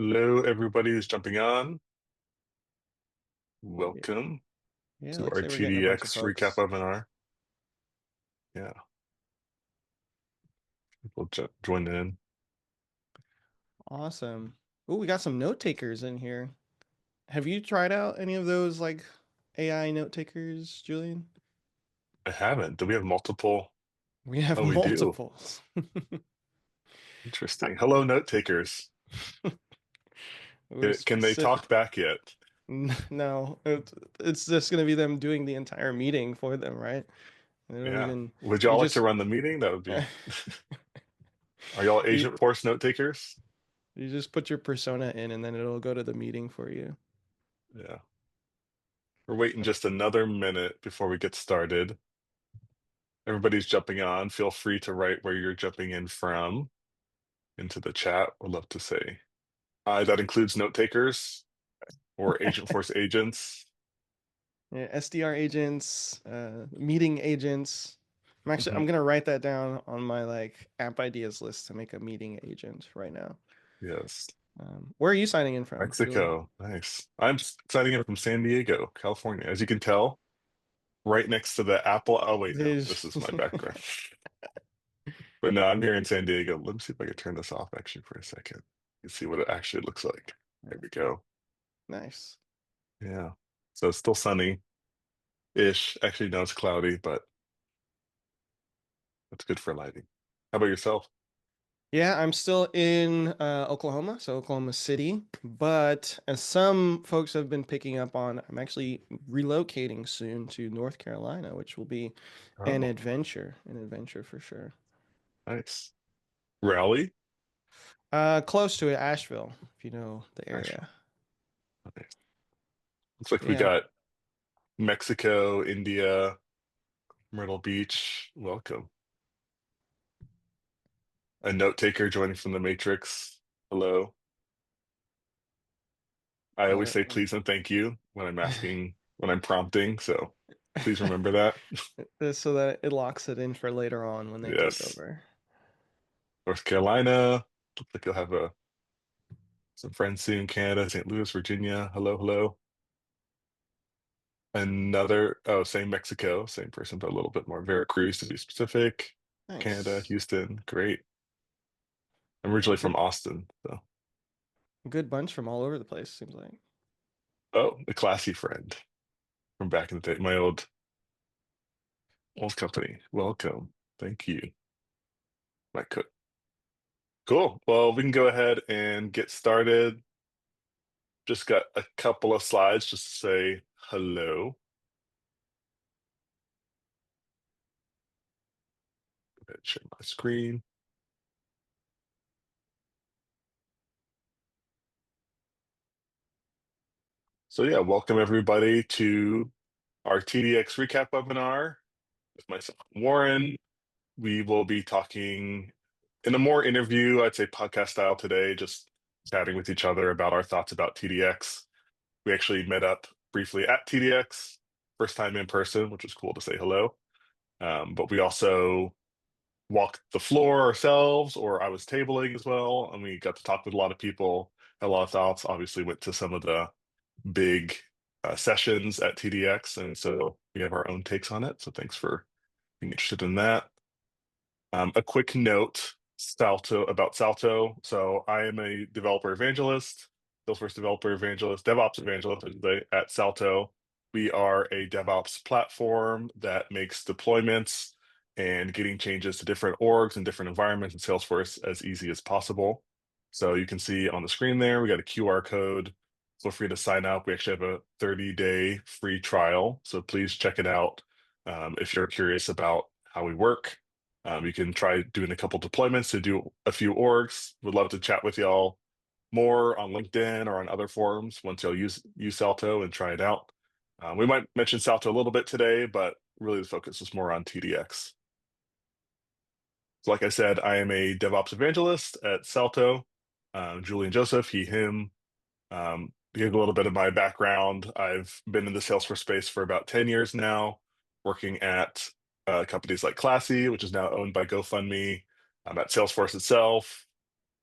Hello, everybody who's jumping on. Yeah, Welcome yeah, to looks our like we're getting a bunch of TDX recap folks. webinar. Yeah, people join in. Awesome. Oh, we got some note takers in here. Have you tried out any of those like AI note takers, Julian? I haven't. Do we have multiple? We have Oh, we do. multiples. Interesting. Hello, note takers. We're Can they specific. talk back yet? No, it's just gonna be them doing the entire meeting for them, right? They don't Yeah. even. Would You y'all like to just run the meeting? That would be. you Are y'all Agentforce note takers? you just put your persona in, and then it'll go to the meeting for you. Yeah. We're waiting just another minute before we get started. Everybody's jumping on. Feel free to write where you're jumping in from into the chat. We'd love to say. That includes note takers or Agentforce agents. Yeah, SDR agents, meeting agents. I'm Mhm. gonna write that down on my like app ideas list to make a meeting agent right now. Yes. Where are you signing in from, Julian? Mexico. Nice. I'm signing in from San Diego, California. As you can tell, right next to the Apple. Oh, wait, no, this There's is my background. But no, I'm here in San Diego. Let me see if I can turn this off actually for a second. You can see what it actually looks like. There we go. nice. Yeah. So it's still sunny-ish. Actually, no, it's cloudy, but that's good for lighting. How about yourself? Yeah, I'm still in Oklahoma, so Oklahoma City. But as some folks have been picking up on, I'm actually relocating soon to North Carolina, which will be Oh, an adventure for sure. nice. Raleigh? Close to it, Asheville, if you know the Nashville. area. Nice. Looks like we Yeah, got Mexico, India, Myrtle Beach. Welcome. A note taker joining from the Matrix. Hello. I always yeah. say please and thank you when I'm asking, when I'm prompting. So please remember that. So that it locks it in for later on when they take Yes. over. North Carolina. Looks like you'll have some friends soon. Canada, St. Louis, Virginia. Hello, hello. Oh, same Mexico. Same person, but a little bit more. Veracruz to be specific. Canada, Nice. Houston. Great. I'm Yeah, originally from Austin. So, good bunch from all over the place, seems like. oh, a classy friend from back in the day. My old company. Welcome. Thank you. My cook. Cool. Well, we can go ahead and get started. Just got a couple of slides just to say hello. Go ahead and share my screen. So yeah, welcome everybody to our TDX recap webinar with myself, Warren. We will be talking in a more interview, I'd say podcast style today, just chatting with each other about our thoughts about TDX. We actually met up briefly at TDX, first time in person, which was cool to say hello. But we also walked the floor ourselves, or I was tabling as well, and we got to talk with a lot of people, had a lot of thoughts. Obviously, went to some of the big sessions at TDX, and so we have our own takes on it. So thanks for being interested in that. A quick note, Salto about Salto. So I am a developer evangelist, Salesforce developer evangelist, DevOps evangelist, I should say, at Salto. We are a DevOps platform that makes deployments and getting changes to different orgs and different environments in Salesforce as easy as possible. So you can see on the screen there, we got a QR code. Feel free to sign up. We actually have a 30-day free trial. So please check it out if you're curious about how we work. You can try doing a couple deployments to do a few orgs. Would love to chat with y'all more on LinkedIn or on other forums once y'all use Salto and try it out. We might mention Salto a little bit today, but really the focus is more on TDX. So like I said, I am a DevOps evangelist at Salto. Julian Joseph, he, him. Give a little bit of my background. I've been in the Salesforce space for about 10 years now, working at companies like Classy, which is now owned by GoFundMe. I'm at Salesforce itself,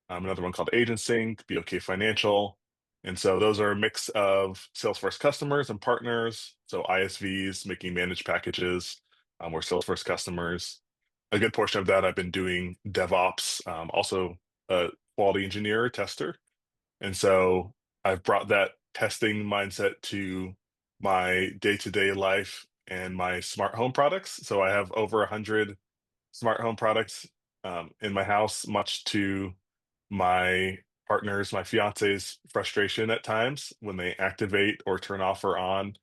another one called AgentSync, BOK Financial. And so those are a mix of Salesforce customers and partners. So ISVs making managed packages, or Salesforce customers. A good portion of that I've been doing DevOps, also a quality engineer, tester. And so I've brought that testing mindset to my day-to-day life and my smart home products. So I have over 100 smart home products in my house, much to my partner's, my fiance's frustration at times when they activate or turn off or on,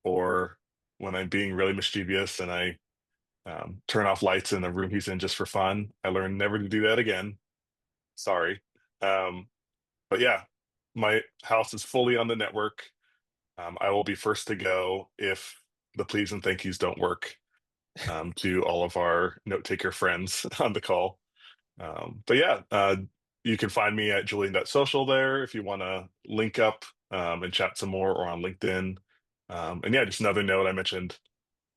or when I'm being really mischievous and I turn off lights in the room he's in just for fun. I learned never to do that again. Sorry. Um, but yeah, my house is fully on the network. I will be first to go if the please and thank yous don't work, to all of our note taker friends on the call. But yeah, you can find me at julian.social there if you want to link up and chat some more, or on LinkedIn. And yeah, just another note, I mentioned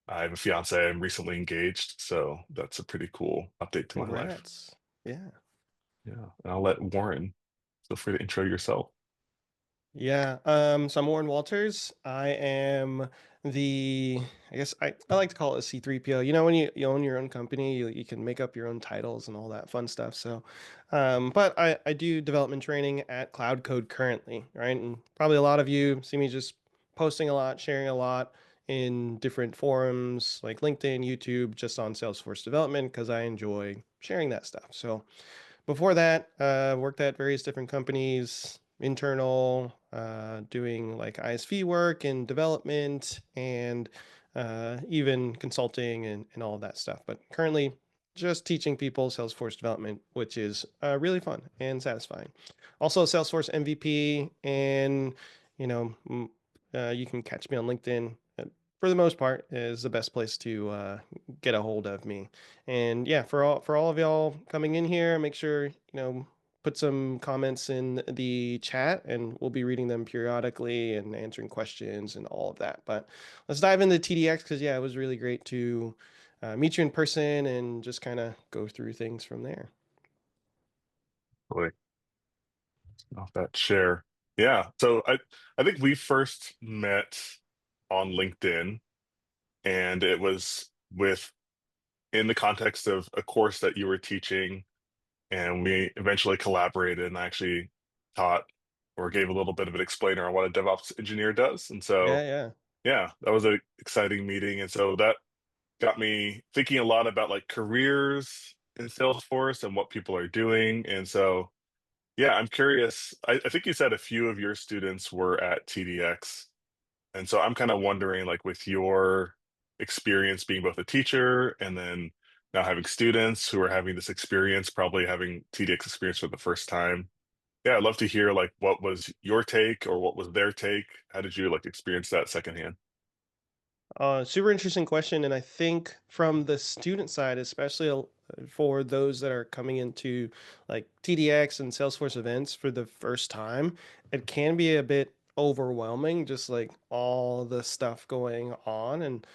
I have a fiance. I'm recently engaged, so that's a pretty cool update to my life. Congrats. Yeah. Yeah, and I'll let Warren, feel free to intro yourself. Yeah. So I'm Warren Walters. I am I guess I like to call it a C3PO. You know, when you own your own company, you can make up your own titles and all that fun stuff. So, but I do development training at Cloud Code currently, right? And probably a lot of you see me just posting a lot, sharing a lot in different forums like LinkedIn, YouTube, just on Salesforce development because I enjoy sharing that stuff. So, before that, worked at various different companies, internal, doing like ISV work and development and even consulting and all of that stuff. But currently, just teaching people Salesforce development, which is really fun and satisfying. Also, Salesforce MVP, and you know, you can catch me on LinkedIn. For the most part, is the best place to get a hold of me. And yeah, for all of y'all coming in here, make sure, put some comments in the chat and we'll be reading them periodically and answering questions and all of that. But let's dive into TDX because yeah, it was really great to meet you in person and just kind of go through things from there. Really, off that share. Yeah, so I think we first met on LinkedIn, and it was with in the context of a course that you were teaching, and we eventually collaborated, and I actually taught or gave a little bit of an explainer on what a DevOps engineer does. And Yeah, so, yeah. yeah, that was an exciting meeting. And so that got me thinking a lot about like careers in Salesforce and what people are doing. And so, yeah, I'm curious. I think you said a few of your students were at TDX. And so I'm kind of wondering, like, with your experience being both a teacher and then now having students who are having this experience, probably having TDX experience for the first time. Yeah, I'd love to hear like what was your take or what was their take? How did you like experience that secondhand? Super interesting question, and I think from the student side, especially for those that are coming into like TDX and Salesforce events for the first time, it can be a bit overwhelming, just like all the stuff going on, and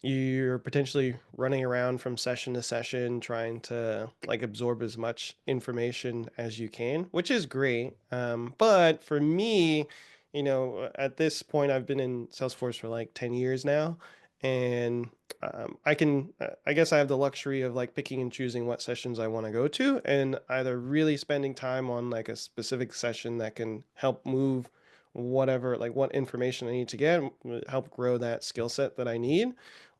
you're potentially running around from session to session trying to like absorb as much information as you can, which is great. But for me, at this point, I've been in Salesforce for like 10 years now. And I guess I have the luxury of like picking and choosing what sessions I want to go to, and either really spending time on like a specific session that can help move whatever, like what information I need to get, help grow that skill set that I need,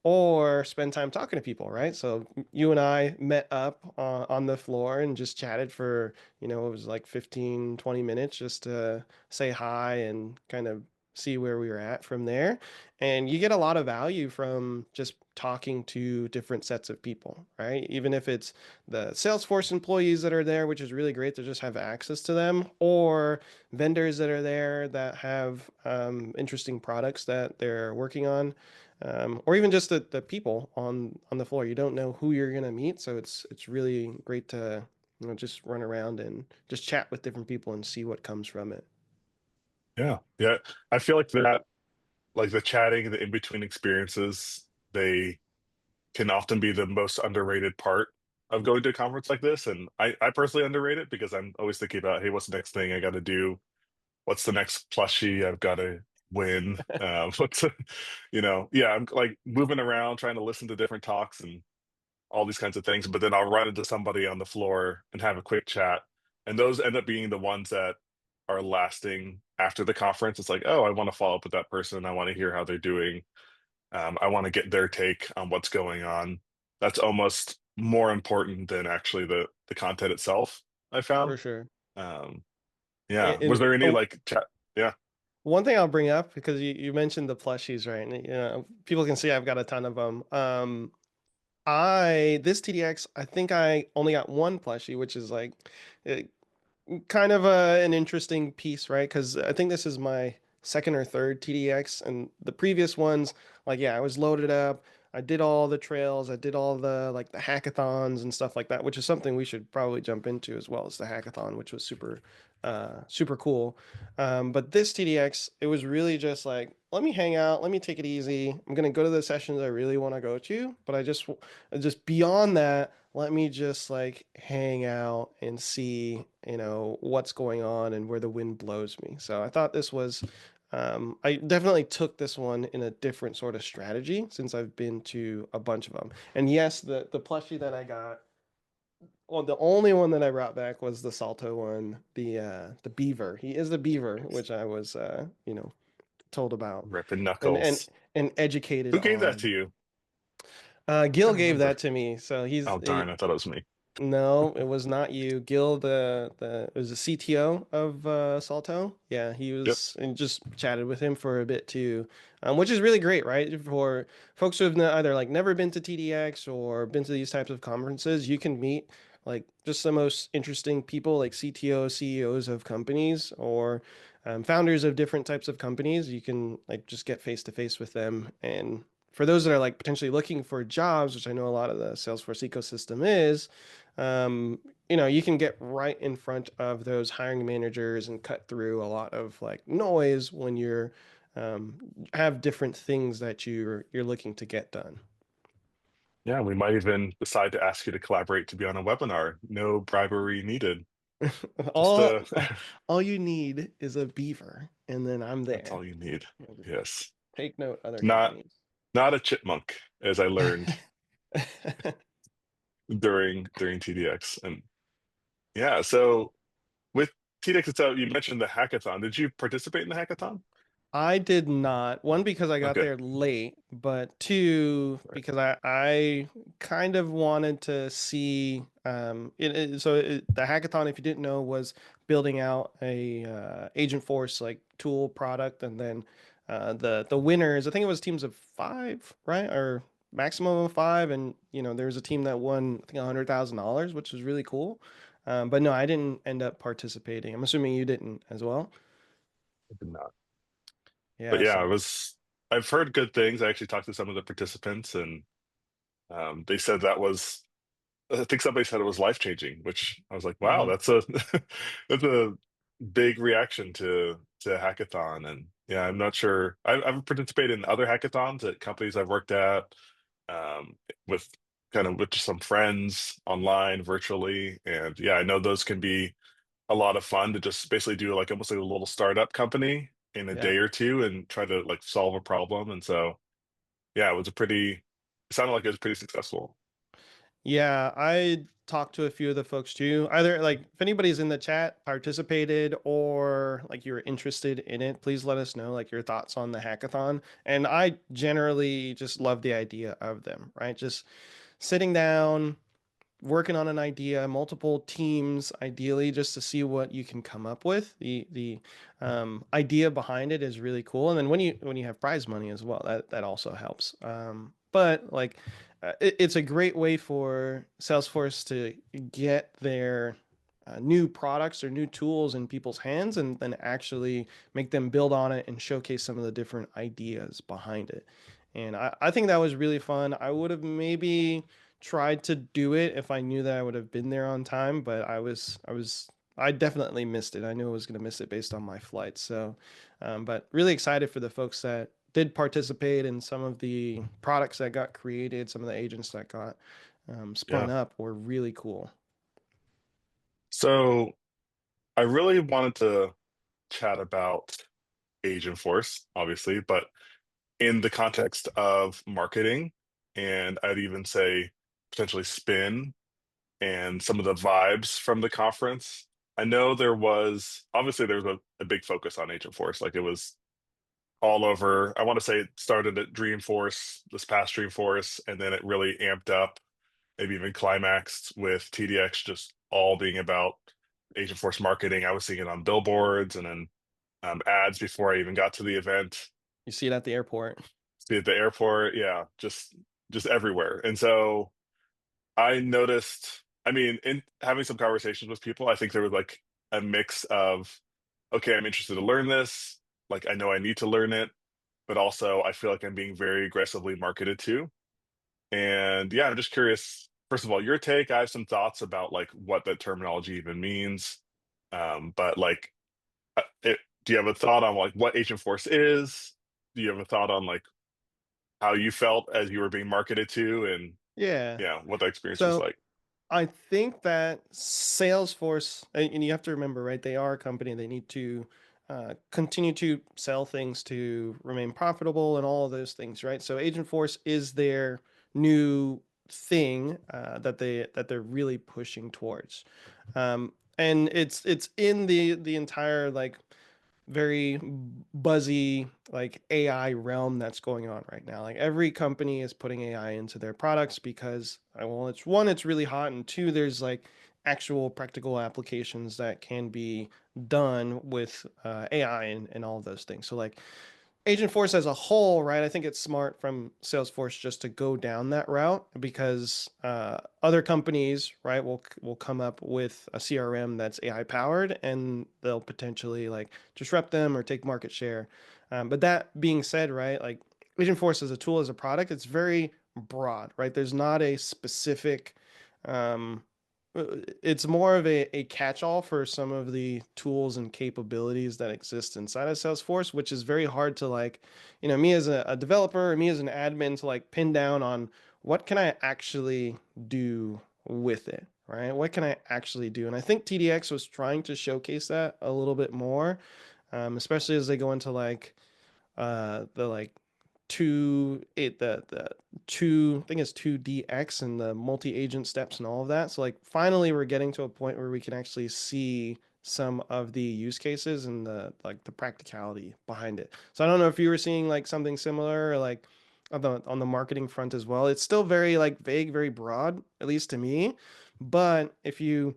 or spend time talking to people, right? So you and I met up on the floor and just chatted for, it was like 15, 20 minutes just to say hi and kind of see where we were at from there. And you get a lot of value from just talking to different sets of people, right? Even if it's the Salesforce employees that are there, which is really great to just have access to them, or vendors that are there that have interesting products that they're working on, or even just the people on the floor. You don't know who you're gonna meet, so it's really great to just run around and just chat with different people and see what comes from it. Yeah, yeah. I feel like that, like the chatting, the in-between experiences, they can often be the most underrated part. of going to a conference like this, and I personally underrate it because I'm always thinking about, hey, what's the next thing I got to do? What's the next plushie I've got to win? What's yeah, I'm like moving around trying to listen to different talks and all these kinds of things, but then I'll run into somebody on the floor and have a quick chat, and those end up being the ones that are lasting after the conference. It's like, oh, I want to follow up with that person. I want to hear how they're doing. I want to get their take on what's going on. That's almost more important than actually the content itself, I found. For sure. Um, yeah. Was And there any like chat? Yeah. one thing I'll bring up because you mentioned the plushies, right? And people can see I've got a ton of them. I this TDX, I think I only got one plushie, which is like it, kind of an interesting piece, right? Because I think this is my second or third TDX, and the previous ones, like, yeah, I was loaded up. I did all the trails. I did all the like the hackathons and stuff like that, which is something we should probably jump into as well as the hackathon, which was super cool. But this TDX, it was really just like, let me hang out, let me take it easy. I'm gonna go to the sessions I really want to go to, but I just beyond that, let me just like hang out and see, what's going on and where the wind blows me. So I thought this was, I definitely took this one in a different sort of strategy since I've been to a bunch of them. And yes, the plushie that I got, well, the only one that I brought back was the Salto one, the beaver. He is the beaver, which I was, told about Ripping and and knuckles. and educated Who gave that to on. you? Gil Trying to gave remember. that to me, so Oh darn, I thought it was me. no, it was not you. Gil, it was the CTO of Salto. Yeah, he Yep. was, and just chatted with him for a bit too, which is really great, right? For folks who have either like never been to TDX or been to these types of conferences, you can meet like just the most interesting people, like CTOs, CEOs of companies, or founders of different types of companies. You can like just get face to face with them. And for those that are like potentially looking for jobs, which I know a lot of the Salesforce ecosystem is, um, you can get right in front of those hiring managers and cut through a lot of like noise when you're um, have different things that you're looking to get done. Yeah, we might even decide to ask you to collaborate to be on a webinar. No bribery needed. Just all all you need is a beaver, and then I'm that's there. all you need. Just Yes. take note, other Not companies. not a chipmunk, as I learned during TDX. And yeah, so with TDX itself, you mentioned the hackathon. Did you participate in the hackathon? I did not. One, because I got Okay. there late, but two, Right. because I kind of wanted to see. The hackathon, if you didn't know, was building out a Agentforce like tool product, and then the winners. I think it was teams of five, right, or maximum of five, and there was a team that won, I think, $100,000, which was really cool. But no, I didn't end up participating. I'm assuming you didn't as well. I did not. But Yeah, yeah, so. I've heard good things. I actually talked to some of the participants, and they said that was, I think somebody said it was life changing, which I was like, wow, Mhm. that's a that's a big reaction to hackathon. And yeah, I'm not sure. I've participated in other hackathons at companies I've worked at, um, with with just some friends online, virtually, and yeah, I know those can be a lot of fun to just basically do like almost like a little startup company in a Yeah. day or two and try to like solve a problem. And so yeah, it was a pretty. It sounded like it was pretty successful. Yeah, I talked to a few of the folks too. Either like if anybody's in the chat participated or like you're interested in it, please let us know like your thoughts on the hackathon. And I generally just love the idea of them, right? Just sitting down, working on an idea, multiple teams, ideally, just to see what you can come up with. The idea behind it is really cool, and then when you have prize money as well, that also helps. But like, it's a great way for Salesforce to get their new products or new tools in people's hands, and then actually make them build on it and showcase some of the different ideas behind it. And I think that was really fun. I would have maybe tried to do it if I knew that I would have been there on time, but I definitely missed it. I knew I was going to miss it based on my flight. So, but really excited for the folks that did participate in some of the products that got created, some of the agents that got spun Yeah. up were really cool. So I really wanted to chat about Agentforce, obviously, but in the context of marketing, and I'd even say potentially spin and some of the vibes from the conference. I know there was a big focus on Agentforce. Like it was all over. I want to say it started at Dreamforce, this past Dreamforce, and then it really amped up, maybe even climaxed with TDX just all being about Agentforce marketing. I was seeing it on billboards and then ads before I even got to the event. You see it at the airport. See it at the airport, yeah, just everywhere. And so I noticed, I mean, in having some conversations with people, I think there was like a mix of, okay, I'm interested to learn this. Like, I know I need to learn it, but also I feel like I'm being very aggressively marketed to. And yeah, I'm just curious, first of all, your take. I have some thoughts about like what that terminology even means. But like, do you have a thought on like what Agent Force is? Do you have a thought on like how you felt as you were being marketed to and Yeah. yeah, what that experience was So like? I think that Salesforce, and you have to remember, right? They are a company. They need to continue to sell things to remain profitable and all of those things, right? So Agentforce is their new thing that they're really pushing towards, and it's in the entire like very buzzy like AI realm that's going on right now. Like every company is putting AI into their products because well, it's one, it's really hot, and two, there's like actual practical applications that can be done with AI and all of those things. So like Agentforce as a whole, right? I think it's smart from Salesforce just to go down that route because other companies, right, will come up with a CRM that's AI powered, and they'll potentially like disrupt them or take market share. But that being said, right, like Agentforce as a tool, as a product, it's very broad, right? There's not a specific um, it's more of a catch-all for some of the tools and capabilities that exist inside of Salesforce, which is very hard to like, me as a developer or me as an admin to like pin down on what can I actually do with it, right? What can I actually do? And I think TDX was trying to showcase that a little bit more, especially as they go into like the like the two I think it's 2DX and the multi-agent steps and all of that. So like finally we're getting to a point where we can actually see some of the use cases and the like the practicality behind it. So I don't know if you were seeing like something similar or like on the marketing front as well. It's still very like vague, very broad, at least to me. But if you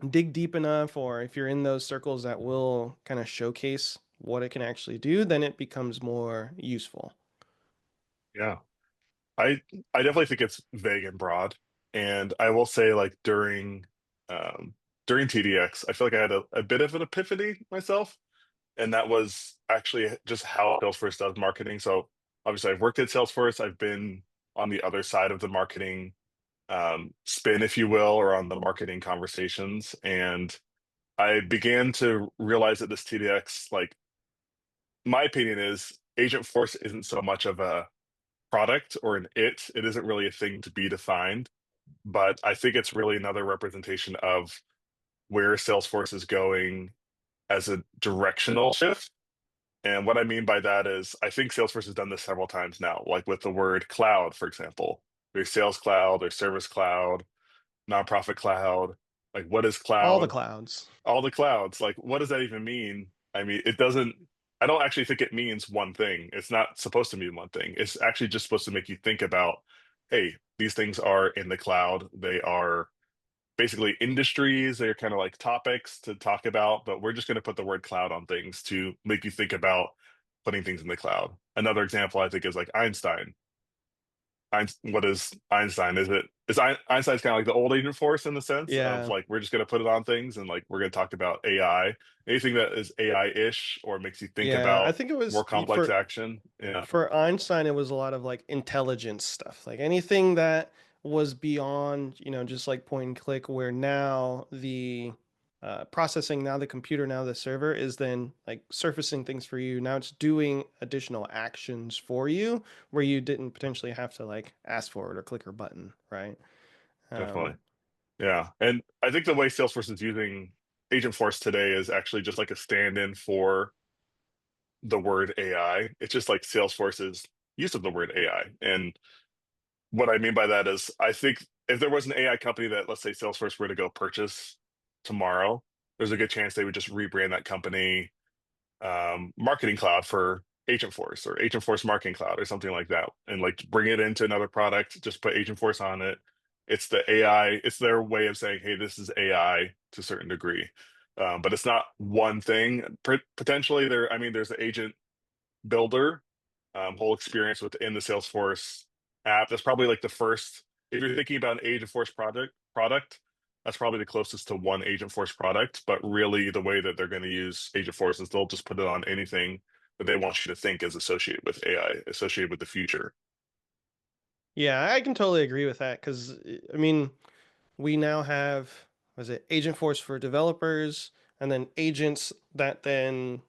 dig deep enough, or if you're in those circles that will kind of showcase what it can actually do, then it becomes more useful. Yeah. I I definitely think it's vague and broad. And I will say like um during TDX, I feel like I had a bit of an epiphany myself. And that was actually just how Salesforce does marketing. So obviously I've worked at Salesforce. I've been on the other side of the marketing spin, if you will, or on the marketing conversations. And I began to realize that this TDX, like my opinion is Agent Force isn't so much of a product or an it isn't really a thing to be defined, but I think it's really another representation of where Salesforce is going as a directional shift. And what I mean by that is I think Salesforce has done this several times now, like with the word cloud, for example. There's Sales Cloud, there's Service Cloud, Nonprofit Cloud. Like, what is All the cloud? clouds. All the clouds. Like, what does that even mean? I mean, it doesn't, I don't actually think it means one thing. It's not supposed to mean one thing. It's actually just supposed to make you think about, hey, these things are in the cloud. They are basically industries. They're kind of like topics to talk about, but we're just going to put the word cloud on things to make you think about putting things in the cloud. Another example I think is like Einstein. What is Einstein? Einstein's kind of like the old Agent Force in the sense of Yeah. like we're just going to put it on things and like we're going to talk about AI. Anything that is AI-ish or makes you think Yeah. I about think it more was complex action. Yeah. for Einstein, it was a lot of like intelligence stuff, like anything that was beyond, just like point and click, where now the processing, now the computer, now the server is then like surfacing things for you. Now it's doing additional actions for you where you didn't potentially have to like ask for it or click a button, right? Definitely. Um, Yeah. And I think the way Salesforce is using Agentforce today is actually just like a stand-in for the word AI. It's just like Salesforce's use of the word AI. And what I mean by that is I think if there was an AI company that, let's say, Salesforce were to go purchase tomorrow, there's a good chance they would just rebrand that company Marketing Cloud for Agentforce or Agentforce Marketing Cloud or something like that, and like bring it into another product, just put Agentforce on it. It's the AI, it's their way of saying, hey, this is AI to a certain degree. But it's not one thing. Potentially there, I mean, there's the agent builder whole experience within the Salesforce app. That's probably like the first, if you're thinking about an Agentforce product, that's probably the closest to one Agentforce product. But really, the way that they're going to use Agentforce is they'll just put it on anything that they want you to think is associated with AI, associated with the future. yeah, I can totally agree with that because I mean, we now have, was it Agentforce for developers, and then agents that then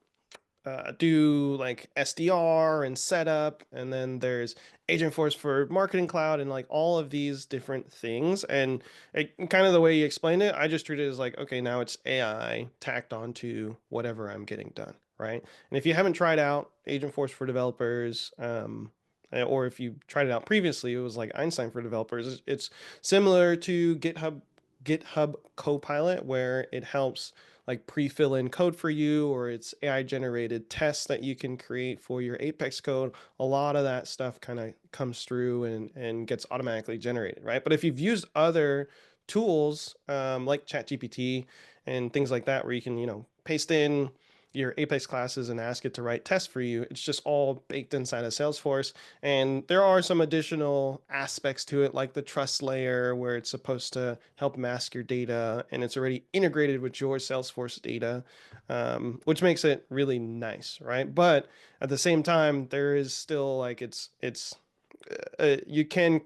do like SDR and setup, and then there's Agentforce for Marketing Cloud, and like all of these different things. And kind of the way you explained it, I just treat it as like, okay, now it's AI tacked onto whatever I'm getting done, right? And if you haven't tried out Agentforce for developers, or if you tried it out previously, it was like Einstein for developers. It's similar to GitHub Copilot, where it helps like pre-fill in code for you, or it's AI generated tests that you can create for your Apex code. A lot of that stuff kind of comes through and gets automatically generated, right? But if you've used other tools like ChatGPT and things like that, where you can, paste in your Apex classes and ask it to write tests for you, it's just all baked inside of Salesforce. And there are some additional aspects to it, like the trust layer, where it's supposed to help mask your data, and it's already integrated with your Salesforce data, which makes it really nice, right? But at the same time, there is still like you can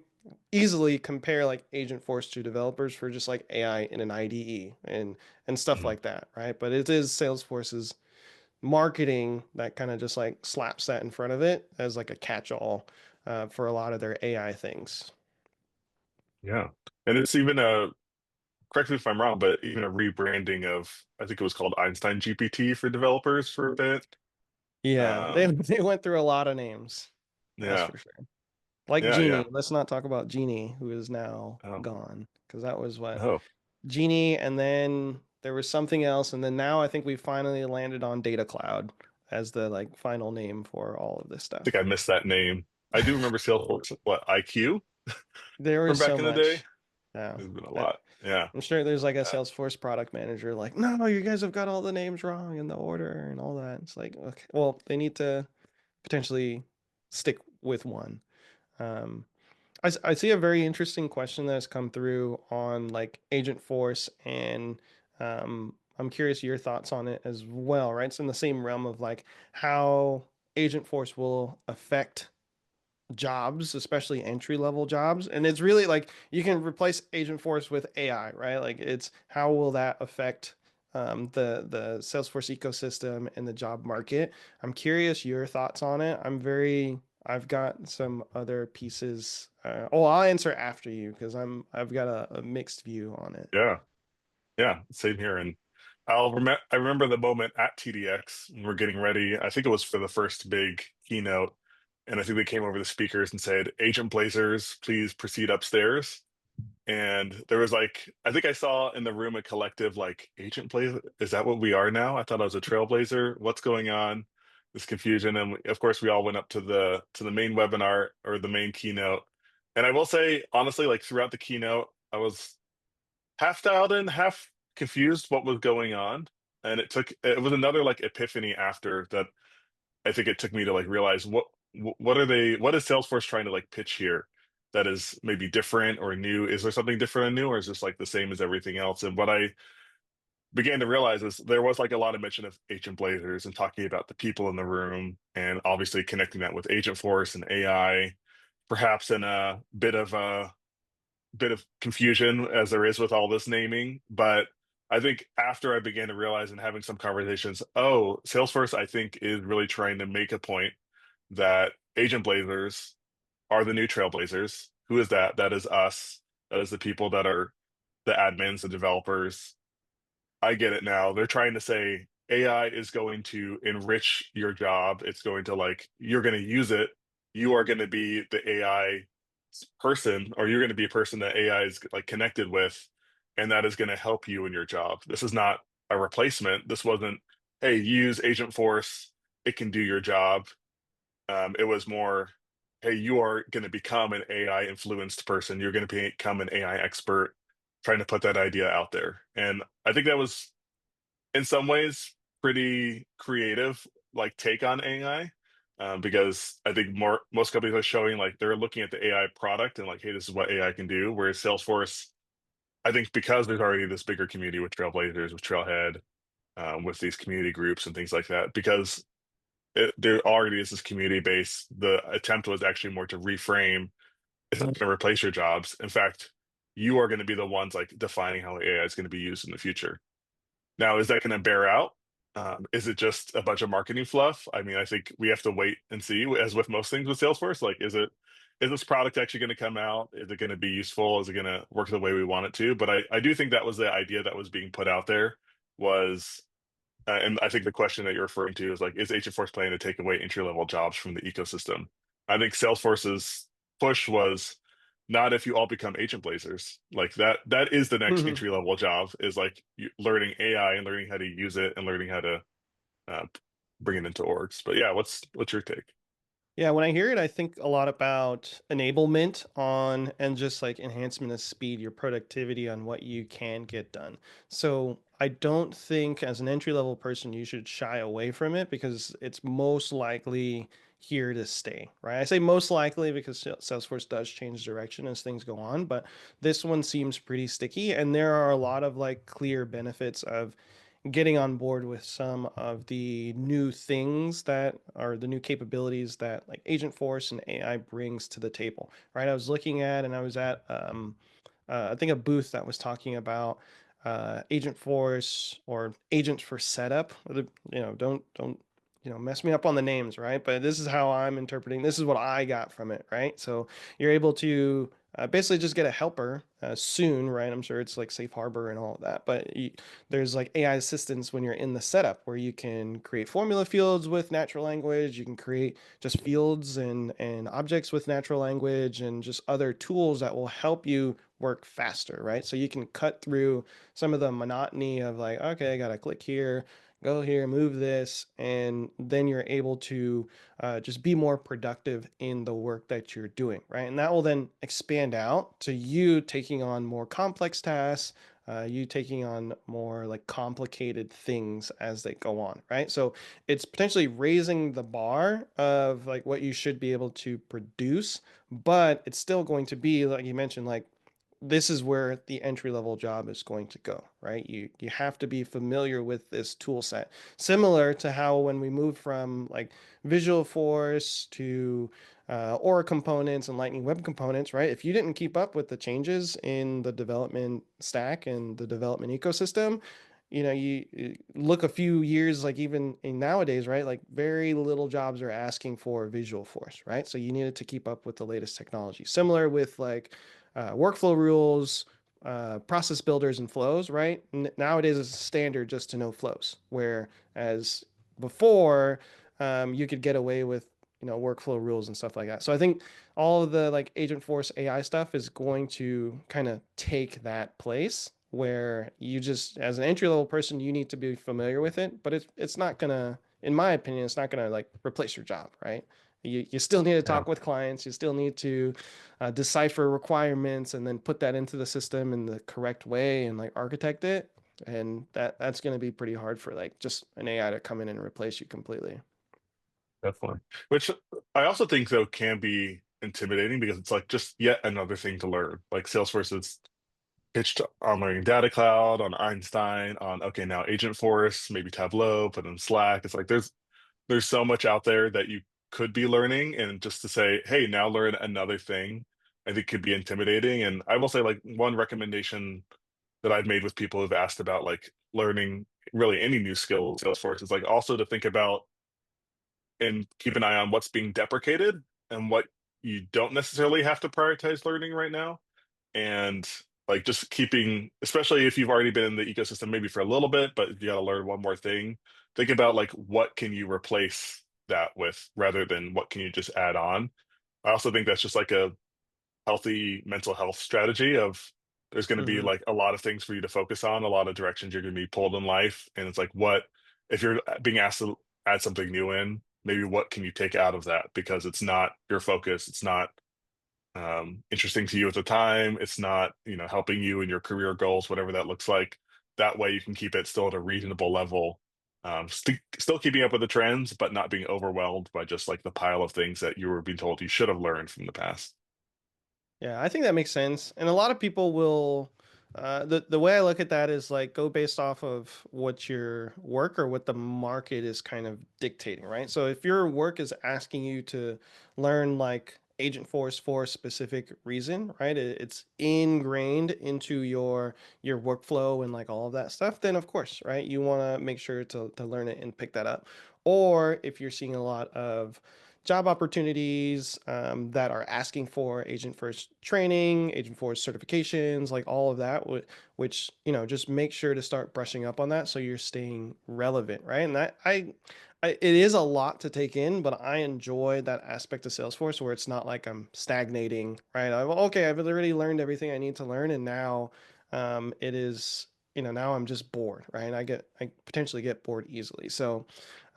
easily compare like Agentforce to developers for just like AI in an IDE and stuff Mhm. like that, right? But it is Salesforce's marketing that kind of just like slaps that in front of it as like a catch-all for a lot of their AI things. Yeah. And it's even a, correct me if I'm wrong, but even a rebranding of, I think it was called Einstein GPT for developers for a bit. Yeah, they Um, they went through a lot of names, that's yeah. for sure. Like Yeah. Genie. Yeah. Let's not talk about Genie, who is now Oh, gone, because that was what oh, Genie, and then there was something else, and then now I think we finally landed on Data Cloud as the like final name for all of this I think I stuff. missed that name. I do remember Salesforce, what, IQ There from was so back in the day? much. Yeah. There's been a lot. Yeah. I'm sure there's like a Uh, Salesforce product manager like, no, you guys have got all the names wrong in the order and all that. It's like, okay, well, they need to potentially stick with one. Um, I see a very interesting question that has come through on like Agentforce, and I'm curious your thoughts on it as well, right? It's in the same realm of like how Agentforce will affect jobs, especially entry level jobs. And it's really like you can replace Agentforce with AI, right? Like it's how will that affect the Salesforce ecosystem and the job market? I'm curious your thoughts on it. I've got some other pieces. I'll answer after you because I've got a mixed view on it. yeah. Yeah. Same here. And I remember the moment at TDX when we're getting ready. I think it was for the first big keynote. And I think they came over the speakers and said, Agent Blazers, please proceed upstairs. And there was like, I think I saw in the room a collective like, Agent Blazer, is that what we are now? I thought I was a Trailblazer. What's going on? This confusion. And of course, we all went up to the main webinar or the main keynote. And I will say, honestly, like throughout the keynote, I was half dialed in, half confused what was going on. And it was another like epiphany after that. I think it took me to like realize what is Salesforce trying to like pitch here that is maybe different or new? Is there something different and new, or is this like the same as everything else? And what I began to realize is there was like a lot of mention of Agent Blazers and talking about the people in the room and obviously connecting that with Agent Force and AI, perhaps in a bit of confusion as there is with all this naming. But I think after I began to realize and having some conversations, oh, Salesforce, I think, is really trying to make a point that Agent Blazers are the new Trailblazers. Who is that? That is us. That is the people that are the admins, the developers. I get it now. They're trying to say AI is going to enrich your job. It's going to like, you're going to use it. You are going to be the AI person, or you're going to be a person that AI is like connected with, and that is going to help you in your job. This is not a replacement. This wasn't, hey, use Agentforce. It can do your job. It was more, hey, you are going to become an AI influenced person. You're going to become an AI expert, trying to put that idea out there. And I think that was in some ways pretty creative, like take on AI, because I think most companies are showing like they're looking at the AI product and like, hey, this is what AI can do. Whereas Salesforce, I think because there's already this bigger community with Trailblazers, with Trailhead, with these community groups and things like that, because there already is this community base. The attempt was actually more to reframe. It's not going to replace your jobs. In fact, you are going to be the ones like defining how AI is going to be used in the future. Now, is that going to bear out? Is it just a bunch of marketing fluff? I mean, I think we have to wait and see. As with most things with Salesforce, like, is this product actually going to come out? Is it going to be useful? Is it going to work the way we want it to? But I do think that was the idea that was being put out there was, and I think the question that you're referring to is like, is Agentforce planning to take away entry level jobs from the ecosystem? I think Salesforce's push was not if you all become agent blazers. Like that is the next entry level job is like learning AI and learning how to use it and learning how to uh, bring it into orgs. But yeah, what's your take? Yeah, when I hear it, I think a lot about enablement on and just like enhancement of speed, your productivity on what you can get done. So I don't think as an entry level person you should shy away from it because it's most likely here to stay, right? I say most likely because Salesforce does change direction as things go on, but this one seems pretty sticky and there are a lot of like clear benefits of getting on board with some of the new things that are the new capabilities that like Agentforce and AI brings to the table, right? I was looking at and I was at I think a booth that was talking about Agentforce or agents for setup. Don't mess me up on the names, right? But this is how I'm interpreting. This is what I got from it, right? So you're able to basically just get a helper soon, right? I'm sure it's like safe harbor and all of that, but there's like AI assistance when you're in the setup where you can create formula fields with natural language. You can create just fields and objects with natural language and just other tools that will help you work faster, right? So you can cut through some of the monotony of like, okay, I gotta click here, go here, move this, and then you're able to just be more productive in the work that you're doing, right? And that will then expand out to you taking on more complex tasks, you taking on more like complicated things as they go on, right? So it's potentially raising the bar of like what you should be able to produce, but it's still going to be like you mentioned, like this is where the entry level job is going to go, right? You have to be familiar with this tool set. Similar to how when we moved from like Visualforce to Aura components and Lightning Web components, right? If you didn't keep up with the changes in the development stack and the development ecosystem, you look a few years, like even in nowadays, right? Like very little jobs are asking for Visualforce, right? So you needed to keep up with the latest technology. Similar with like workflow rules, process builders, and flows, right? Nowadays, it's standard just to know flows, whereas before, you could get away with workflow rules and stuff like that. So I think all of the like Agentforce AI stuff is going to kind of take that place where you just as an entry level person you need to be familiar with it, but it's not gonna, in my opinion, it's not gonna like replace your job, right? You still need to Yeah, talk with clients. You still need to decipher requirements and then put that into the system in the correct way and like architect it. And that's going to be pretty hard for like just an AI to come in and replace you completely. definitely. Which I also think though can be intimidating because it's like just yet another thing to learn. Like Salesforce is pitched on learning data cloud, on Einstein, on okay, now Agentforce, maybe Tableau, put in Slack. It's like there's so much out there that you could be learning, and just to say, hey, now learn another thing, I think could be intimidating. And I will say, like, one recommendation that I've made with people who've asked about like learning really any new skill in Salesforce is like also to think about and keep an eye on what's being deprecated and what you don't necessarily have to prioritize learning right now. and like just keeping, especially if you've already been in the ecosystem maybe for a little bit, but you got to learn one more thing. Think about like what can you replace that with rather than what can you just add on. I also think that's just like a healthy mental health strategy of there's going to be Hmm. like a lot of things for you to focus on, a lot of directions you're going to be pulled in life. And it's like, what if you're being asked to add something new in, maybe what can you take out of that? Because it's not your focus. It's not interesting to you at the time. It's not, helping you in your career goals, whatever that looks like. That way you can keep it still at a reasonable level. Still keeping up with the trends, but not being overwhelmed by just like the pile of things that you were being told you should have learned from the past. Yeah, I think that makes sense. And a lot of people will the way I look at that is like go based off of what your work or what the market is kind of dictating, right? So if your work is asking you to learn like Agentforce for a specific reason, right? It's ingrained into your workflow and like all of that stuff, then of course, right? You want to make sure to learn it and pick that up. Or if you're seeing a lot of job opportunities that are asking for agent first training, agent first certifications, like all of that, which, just make sure to start brushing up on that so you're staying relevant, right? And it is a lot to take in, but I enjoy that aspect of Salesforce where it's not like I'm stagnating, right? Okay, I've already learned everything I need to learn, and now it is, now I'm just bored, right? I potentially get bored easily. So,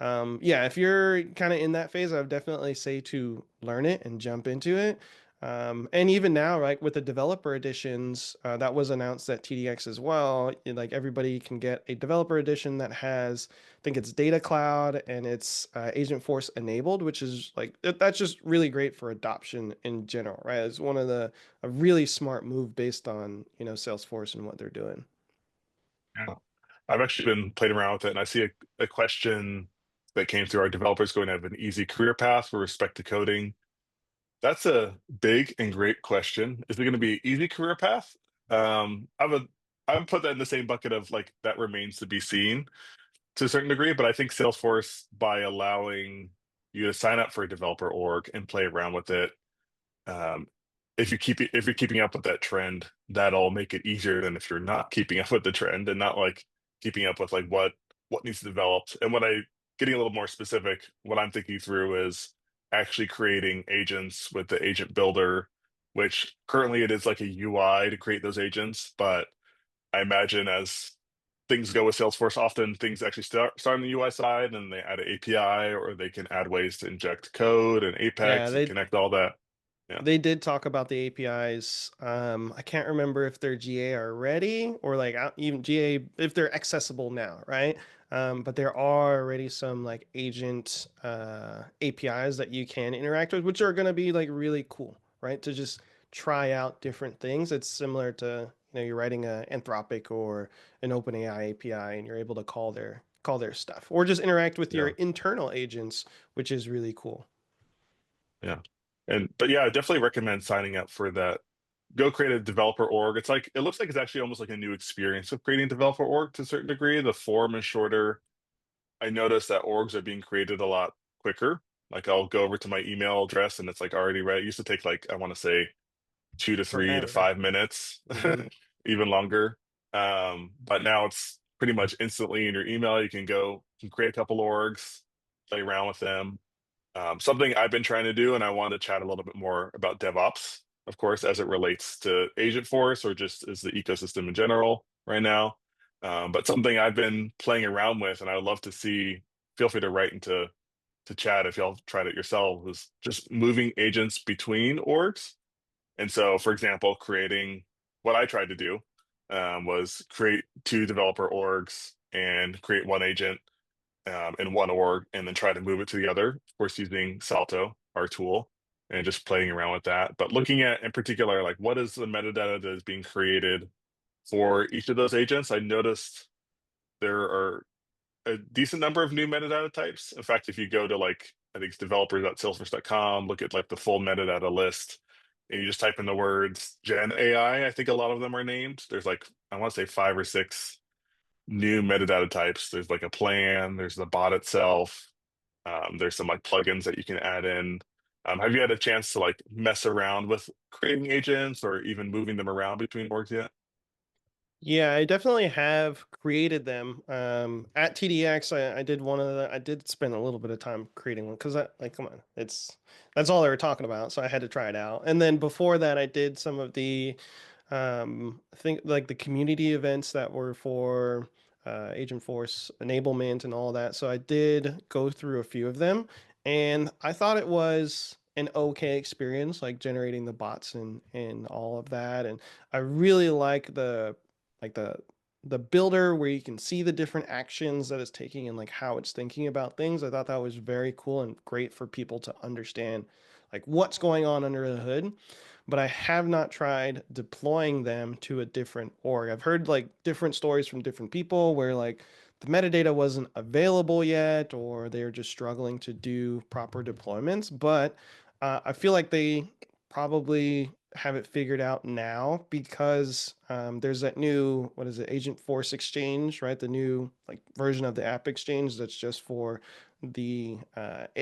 yeah, if you're kind of in that phase, I would definitely say to learn it and jump into it. And even now, right, with the developer editions, that was announced at TDX as well. Like everybody can get a developer edition that has, I think it's Data Cloud and it's Agentforce enabled, which is like that's just really great for adoption in general, right? It's one of a really smart move based on Salesforce and what they're doing. Yeah. I've actually been playing around with it, and I see a question that came through: our developers going to have an easy career path with respect to coding? That's a big and great question. Is it going to be an easy career path? I would put that in the same bucket of like that remains to be seen to a certain degree, but I think Salesforce, by allowing you to sign up for a developer org and play around with it, um, if you're keeping up with that trend, that'll make it easier than if you're not keeping up with the trend and not like keeping up with like what needs developed. And when I getting a little more specific, what I'm thinking through is actually creating agents with the agent builder, which currently it is like a UI to create those agents, but I imagine as things go with Salesforce, often things actually start on the UI side and they add an API, or they can add ways to inject code and Yeah, Apex and connect all that. Yeah. they did talk about the APIs. I can't remember if they're GA already or like even GA if they're accessible now, right? But there are already some like agent APIs that you can interact with, which are going to be like really cool, right? To just try out different things. It's similar to you're writing a Anthropic or an OpenAI API, and you're able to call their stuff, or just interact with your Yeah. internal agents, which is really cool. Yeah. But yeah, I definitely recommend signing up for that. Go create a developer org. It looks like it's actually almost like a new experience of creating a developer org to a certain degree. The form is shorter. I noticed that orgs are being created a lot quicker. Like I'll go over to my email address and it's like already ready. It used to take like, I want to say 2 to 3 to Forever. 5 minutes, Hmm. even longer. But now it's pretty much instantly in your email. You can create a couple orgs, play around with them. Something I've been trying to do, and I wanted to chat a little bit more about DevOps, of course, as it relates to Agentforce or just as the ecosystem in general right now. But something I've been playing around with, and I would love to see. Feel free to write into to chat if y'all tried it yourself. Is just moving agents between orgs. And so, for example, creating what I tried to do was create two developer orgs and create one agent in one org and then try to move it to the other, of course, using Salto, our tool, and just playing around with that. But looking at in particular, like what is the metadata that is being created for each of those agents, I noticed there are a decent number of new metadata types. In fact, if you go to like, I think it's developers.salesforce.com, look at like the full metadata list, and you just type in the words Gen AI, I think a lot of them are named. There's like, I want to say 5 or 6 new metadata types. There's like a plan, there's the bot itself, there's some like plugins that you can add in. Have you had a chance to like mess around with creating agents or even moving them around between orgs yet? Yeah, I definitely have created them. At TDX, I did one of the. I did spend a little bit of time creating one because like, come on, that's all they were talking about, so I had to try it out. And then before that, I did some of the, I think like the community events that were for Agentforce enablement and all that. So I did go through a few of them, and I thought it was an okay experience, like generating the bots and all of that. And I really like the builder where you can see the different actions that it's taking and like how it's thinking about things. I thought that was very cool and great for people to understand like what's going on under the hood. But I have not tried deploying them to a different org. I've heard like different stories from different people where like the metadata wasn't available yet or they're just struggling to do proper deployments. But I feel like they probably have it figured out now because there's that new, what is it, Agentforce Exchange, right? The new like version of the app exchange that's just for the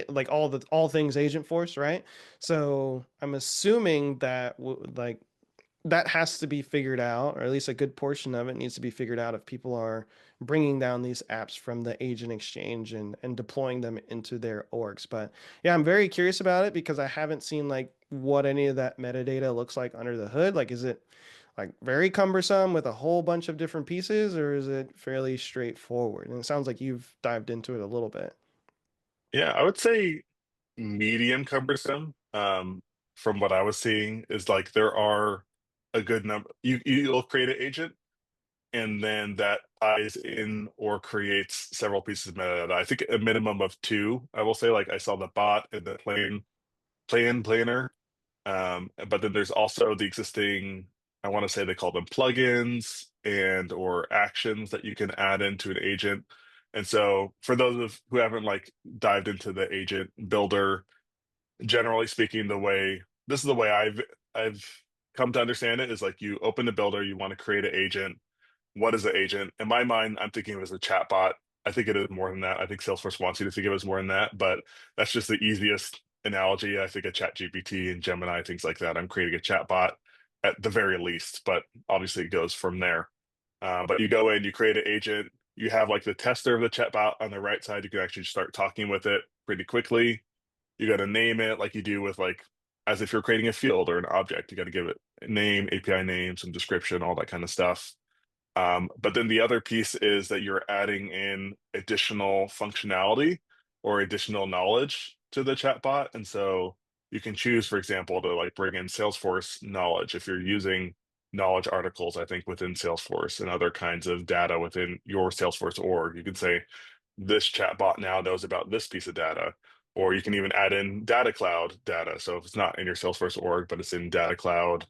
like all things Agentforce, right? So I'm assuming that like that has to be figured out, or at least a good portion of it needs to be figured out if people are bringing down these apps from the agent exchange and deploying them into their orgs. But yeah, I'm very curious about it because I haven't seen like what any of that metadata looks like under the hood. Like, is it like very cumbersome with a whole bunch of different pieces, or is it fairly straightforward? And it sounds like you've dived into it a little bit. Yeah, I would say medium cumbersome. From what I was seeing, is like there are a good number. You'll create an agent, and then that ties in or creates several pieces of metadata. I think a minimum of two. I will say, like I saw the bot and the planner. But then there's also the existing, I want to say they call them plugins and or actions that you can add into an agent. And so for those of who haven't like dived into the agent builder, generally speaking, this is the way I've come to understand it is like you open the builder, you want to create an agent. What is an agent? In my mind, I'm thinking of it as a chatbot. I think it is more than that. I think Salesforce wants you to think of it as more than that, but that's just the easiest analogy. I think of ChatGPT and Gemini, things like that. I'm creating a chatbot at the very least, but obviously it goes from there. But you go in, you create an agent, you have like the tester of the chatbot on the right side. You can actually start talking with it pretty quickly. You got to name it like you do with like as if you're creating a field or an object. You got to give it a name, API name, some description, all that kind of stuff. But then the other piece is that you're adding in additional functionality or additional knowledge to the chatbot. And so you can choose, for example, to like bring in Salesforce knowledge if you're using knowledge articles, I think, within Salesforce and other kinds of data within your Salesforce org. You can say, this chatbot now knows about this piece of data. Or you can even add in data cloud data. So if it's not in your Salesforce org, but it's in data cloud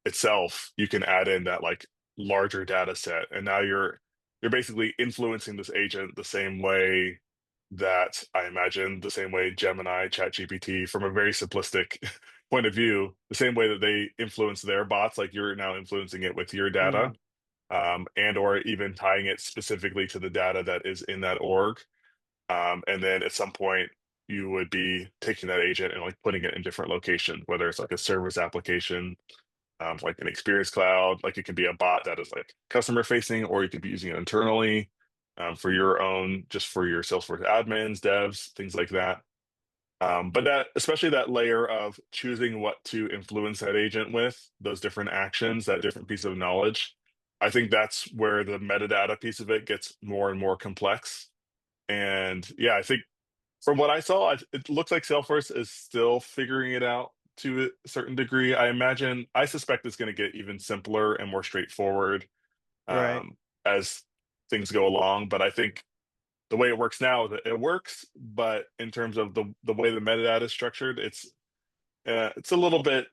itself, you can add in that like larger data set, and now you're basically influencing this agent the same way that I imagine the same way Gemini, ChatGPT, from a very simplistic point of view, the same way that they influence their bots, like you're now influencing it with your data, Mm, and or even tying it specifically to the data that is in that org. And then at some point, you would be taking that agent and like putting it in different locations, whether it's like a service application like an experience cloud, like it could be a bot that is like customer facing, or you could be using it internally for your own, just for your Salesforce admins, devs, things like that. But that, especially that layer of choosing what to influence that agent with, those different actions, that different piece of knowledge, I think that's where the metadata piece of it gets more and more complex. And yeah, I think from what I saw, it looks like Salesforce is still figuring it out to a certain degree. I suspect it's going to get even simpler and more straightforward right. as things go along. But I think the way it works now, it works. But in terms of the way the metadata is structured, it's a little bit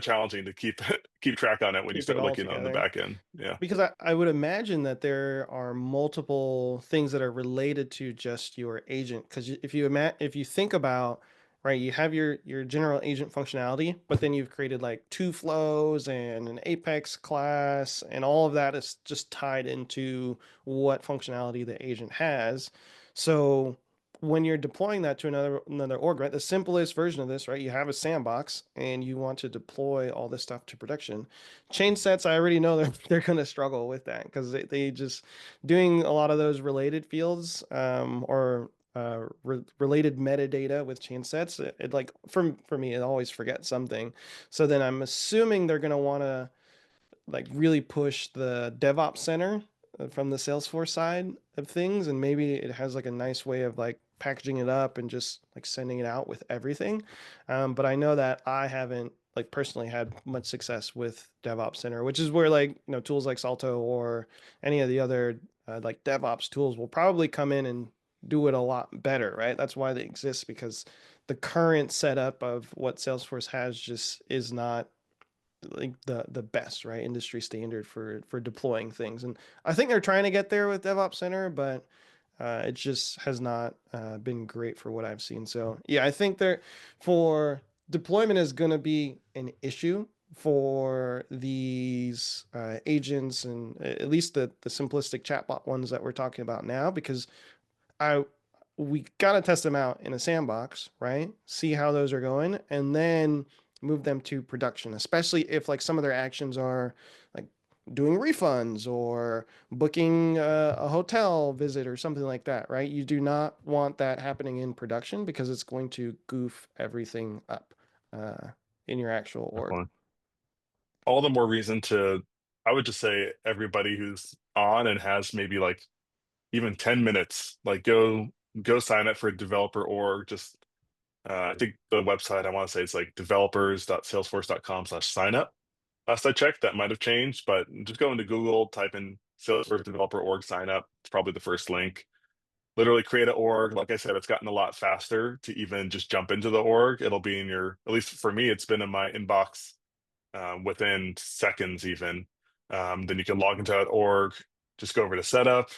challenging to keep track on it when you Keep it start all looking on the together. back end. Yeah. Because I would imagine that there are multiple things that are related to just your agent. Because if you think about, right, you have your general agent functionality, but then you've created like two flows and an Apex class, and all of that is just tied into what functionality the agent has. So when you're deploying that to another org, right? The simplest version of this, right? You have a sandbox and you want to deploy all this stuff to production. Chain sets, I already know they're going to struggle with that because they just doing a lot of those related fields or related metadata with chain sets. It like for me, it always forgets something. So then I'm assuming they're going to want to like really push the DevOps center from the Salesforce side of things, and maybe it has like a nice way of like packaging it up and just like sending it out with everything. But I know that I haven't like personally had much success with DevOps Center, which is where like tools like Salto or any of the other like DevOps tools will probably come in and do it a lot better, right? That's why they exist because the current setup of what Salesforce has just is not like the best, right? Industry standard for deploying things. And I think they're trying to get there with DevOps Center, but it just has not been great for what I've seen. So yeah, I think there for deployment is going to be an issue for these agents and at least the simplistic chatbot ones that we're talking about now, because I we gotta test them out in a sandbox, right? See how those are going, and then move them to production, especially if like some of their actions are like doing refunds or booking a hotel visit or something like that, right? You do not want that happening in production because it's going to goof everything up uh, in your actual org. Definitely. All the more reason to, I would just say everybody who's on and has maybe like even 10 minutes, like go sign up for a developer org. Just I think the website I want to say it's like developers.salesforce.com/sign up. Last I checked, that might have changed, but just go into Google, type in Salesforce developer org sign up. It's probably the first link. Literally create an org. Like I said, it's gotten a lot faster to even just jump into the org. It'll be in your, at least for me, it's been in my inbox within seconds even. Then you can log into that org, just go over to setup,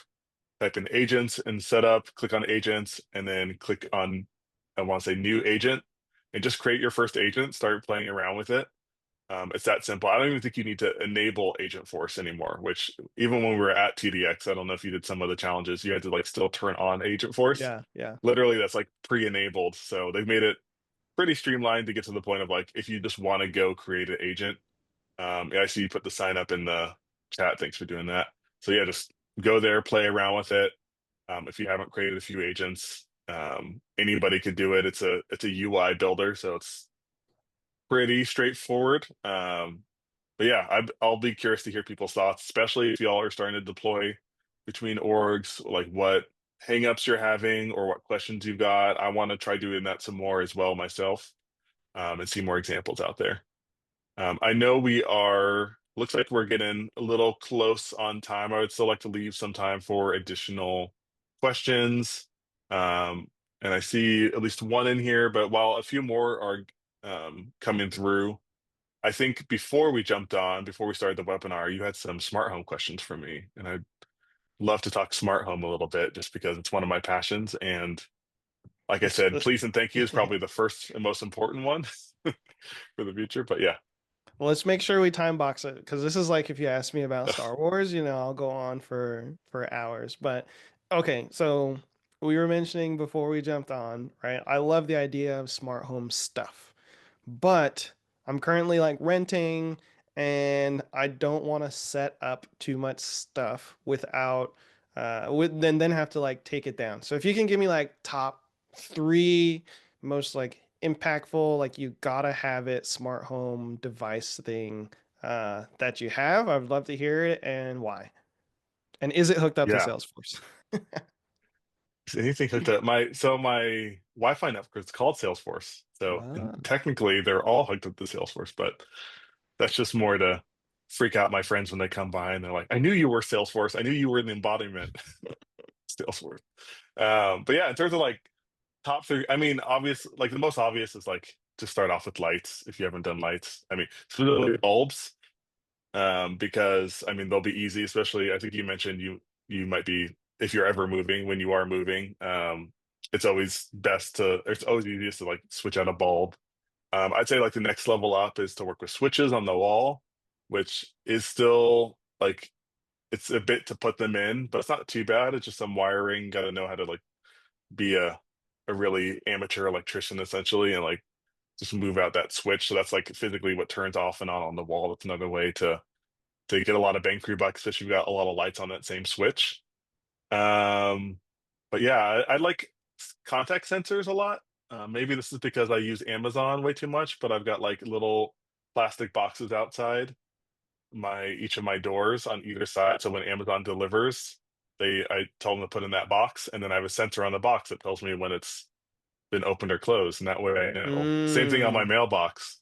type in agents and setup, click on agents, and then click on, I want to say new agent, and just create your first agent, start playing around with it. It's that simple. I don't even think you need to enable Agentforce anymore, which even when we were at TDX, I don't know if you did some of the challenges, you had to like still turn on Agentforce. Yeah, yeah. Literally, that's like pre-enabled. So they've made it pretty streamlined to get to the point of like, if you just want to go create an agent, yeah, I see you put the sign up in the chat. Thanks for doing that. So yeah, just go there, play around with it. If you haven't created a few agents, anybody could do it. It's a UI builder, so it's pretty straightforward. But yeah, I'll be curious to hear people's thoughts, especially if y'all are starting to deploy between orgs, like what hangups you're having or what questions you've got. I want to try doing that some more as well myself, and see more examples out there. I know looks like we're getting a little close on time. I would still like to leave some time for additional questions. And I see at least one in here, but while a few more are coming through, I think before we started the webinar, you had some smart home questions for me. And I'd love to talk smart home a little bit just because it's one of my passions. And like I said, please and thank you is probably the first and most important one for the future. But yeah. Well, let's make sure we time box it because this is like if you ask me about Star Wars, I'll go on for hours. But okay, so we were mentioning before we jumped on, right? I love the idea of smart home stuff, but I'm currently like renting and I don't want to set up too much stuff without then have to like take it down. So if you can give me like top three most like impactful, like you gotta have it smart home device thing that you have, I would love to hear it and why. And is it hooked up to Yeah. Salesforce? Anything hooked up? My Wi-Fi network is called Salesforce. So Ah. technically they're all hooked up to Salesforce, but that's just more to freak out my friends when they come by and they're like, I knew you were Salesforce. I knew you were the embodiment Salesforce. But yeah, in terms of like top three, I mean, obvious, like the most obvious is like to start off with lights if you haven't done lights. I mean, specifically bulbs, because I mean they'll be easy, especially I think you mentioned you might be if you're ever moving when you are moving. It's always easiest to like switch out a bulb. I'd say like the next level up is to work with switches on the wall, which is still like it's a bit to put them in, but it's not too bad. It's just some wiring. Got to know how to like be a a really amateur electrician essentially, and like just move out that switch. So that's like physically what turns off and on the wall. That's another way to get a lot of bang for your buck, especially if you've got a lot of lights on that same switch. Um, but yeah, I like contact sensors a lot. Maybe this is because I use Amazon way too much, but I've got like little plastic boxes outside my each of my doors on either side. So when Amazon delivers, I tell them to put in that box, and then I have a sensor on the box that tells me when it's been opened or closed, and that way I know. Same thing on my Mm, mailbox.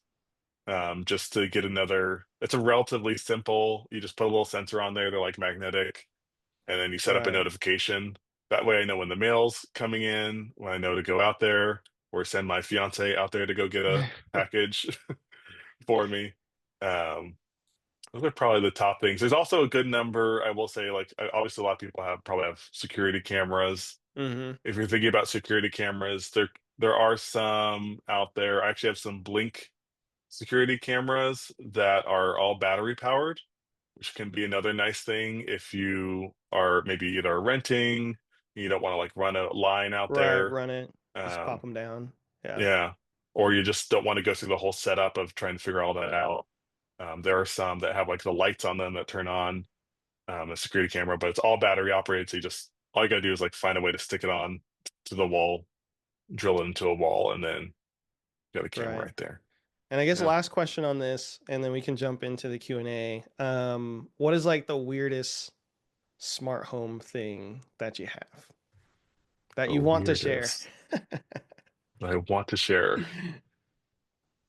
Just to get another, it's a relatively simple. You just put a little sensor on there. They're like magnetic, and then you set up a right. notification. That way I know when the mail's coming in, when I know to go out there, or send my fiance out there to go get a package for me. Um, those are probably the top things. There's also a good number, I will say, like obviously a lot of people have probably have security cameras. Hmm. If you're thinking about security cameras, there are some out there. I actually have some Blink security cameras that are all battery powered, which can be another nice thing if you are maybe either renting, you don't want to like run a line out Right, there. run it. Just pop Um, them down. Yeah. yeah. Or you just don't want to go through the whole setup of trying to figure all that out. There are some that have like the lights on them that turn on a security camera, but it's all battery operated. So you just all you gotta do is like find a way to stick it on to the wall, drill it into a wall, and then you got a camera Right. right there. And I guess Yeah. last question on this, and then we can jump into the Q&A. What is like the weirdest smart home thing that you have that The you want to share? weirdest I want to share.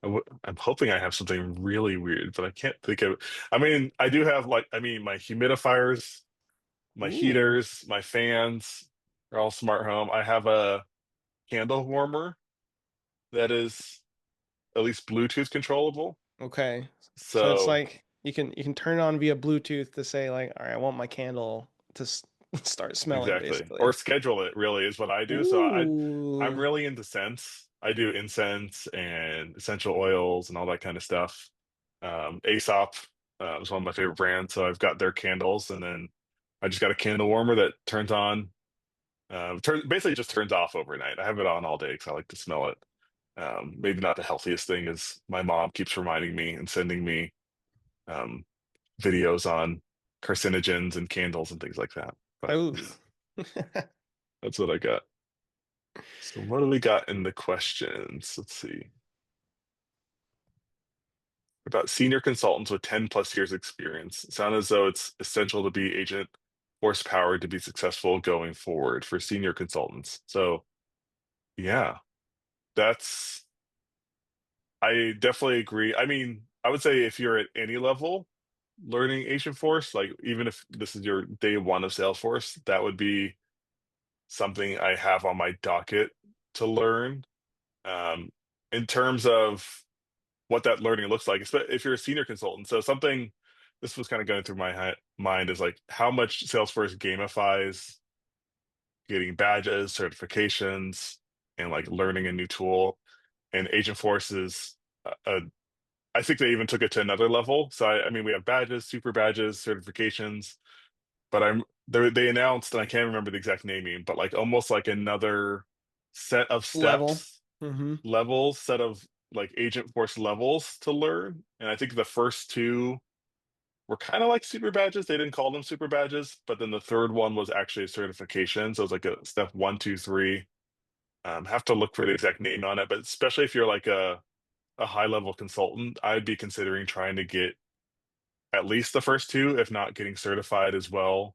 I'm hoping I have something really weird, but I can't think of. I mean, I do have like, I mean, my humidifiers, my Ooh, heaters, my fans are all smart home. I have a candle warmer that is at least Bluetooth controllable. okay. So it's So like you can turn it on via Bluetooth to say like, all right, I want my candle to start smelling, exactly, or basically. schedule it really is what I do. So I'm Ooh, really into scents. I do incense and essential oils and all that kind of stuff. Aesop is one of my favorite brands, so I've got their candles, and then I just got a candle warmer that turns on, basically just turns off overnight. I have it on all day because I like to smell it. Maybe not the healthiest thing, as my mom keeps reminding me and sending me um, videos on carcinogens and candles and things like that. But oh. that's what I got. So what do we got in the questions? Let's see. About senior consultants with 10 plus years experience. Sound as though it's essential to be agent horsepower to be successful going forward for senior consultants. So yeah, that's I definitely agree. I mean, I would say if you're at any level learning Agentforce, like even if this is your day one of Salesforce, that would be something I have on my docket to learn. Um, in terms of what that learning looks like, if you're a senior consultant. So something this was kind of going through my mind is like how much Salesforce gamifies getting badges, certifications, and like learning a new tool. And Agentforce is I think they even took it to another level. So I mean, we have badges, super badges, certifications, but they announced, and I can't remember the exact naming, but like almost like another set of Level. steps, Hmm. levels, set of like Agent Force levels to learn. And I think the first two were kind of like super badges. They didn't call them super badges, but then the third one was actually a certification. So it was like a step one, two, three. Have to look for the exact name on it, but especially if you're like a high level consultant, I'd be considering trying to get at least the first two, if not getting certified as well.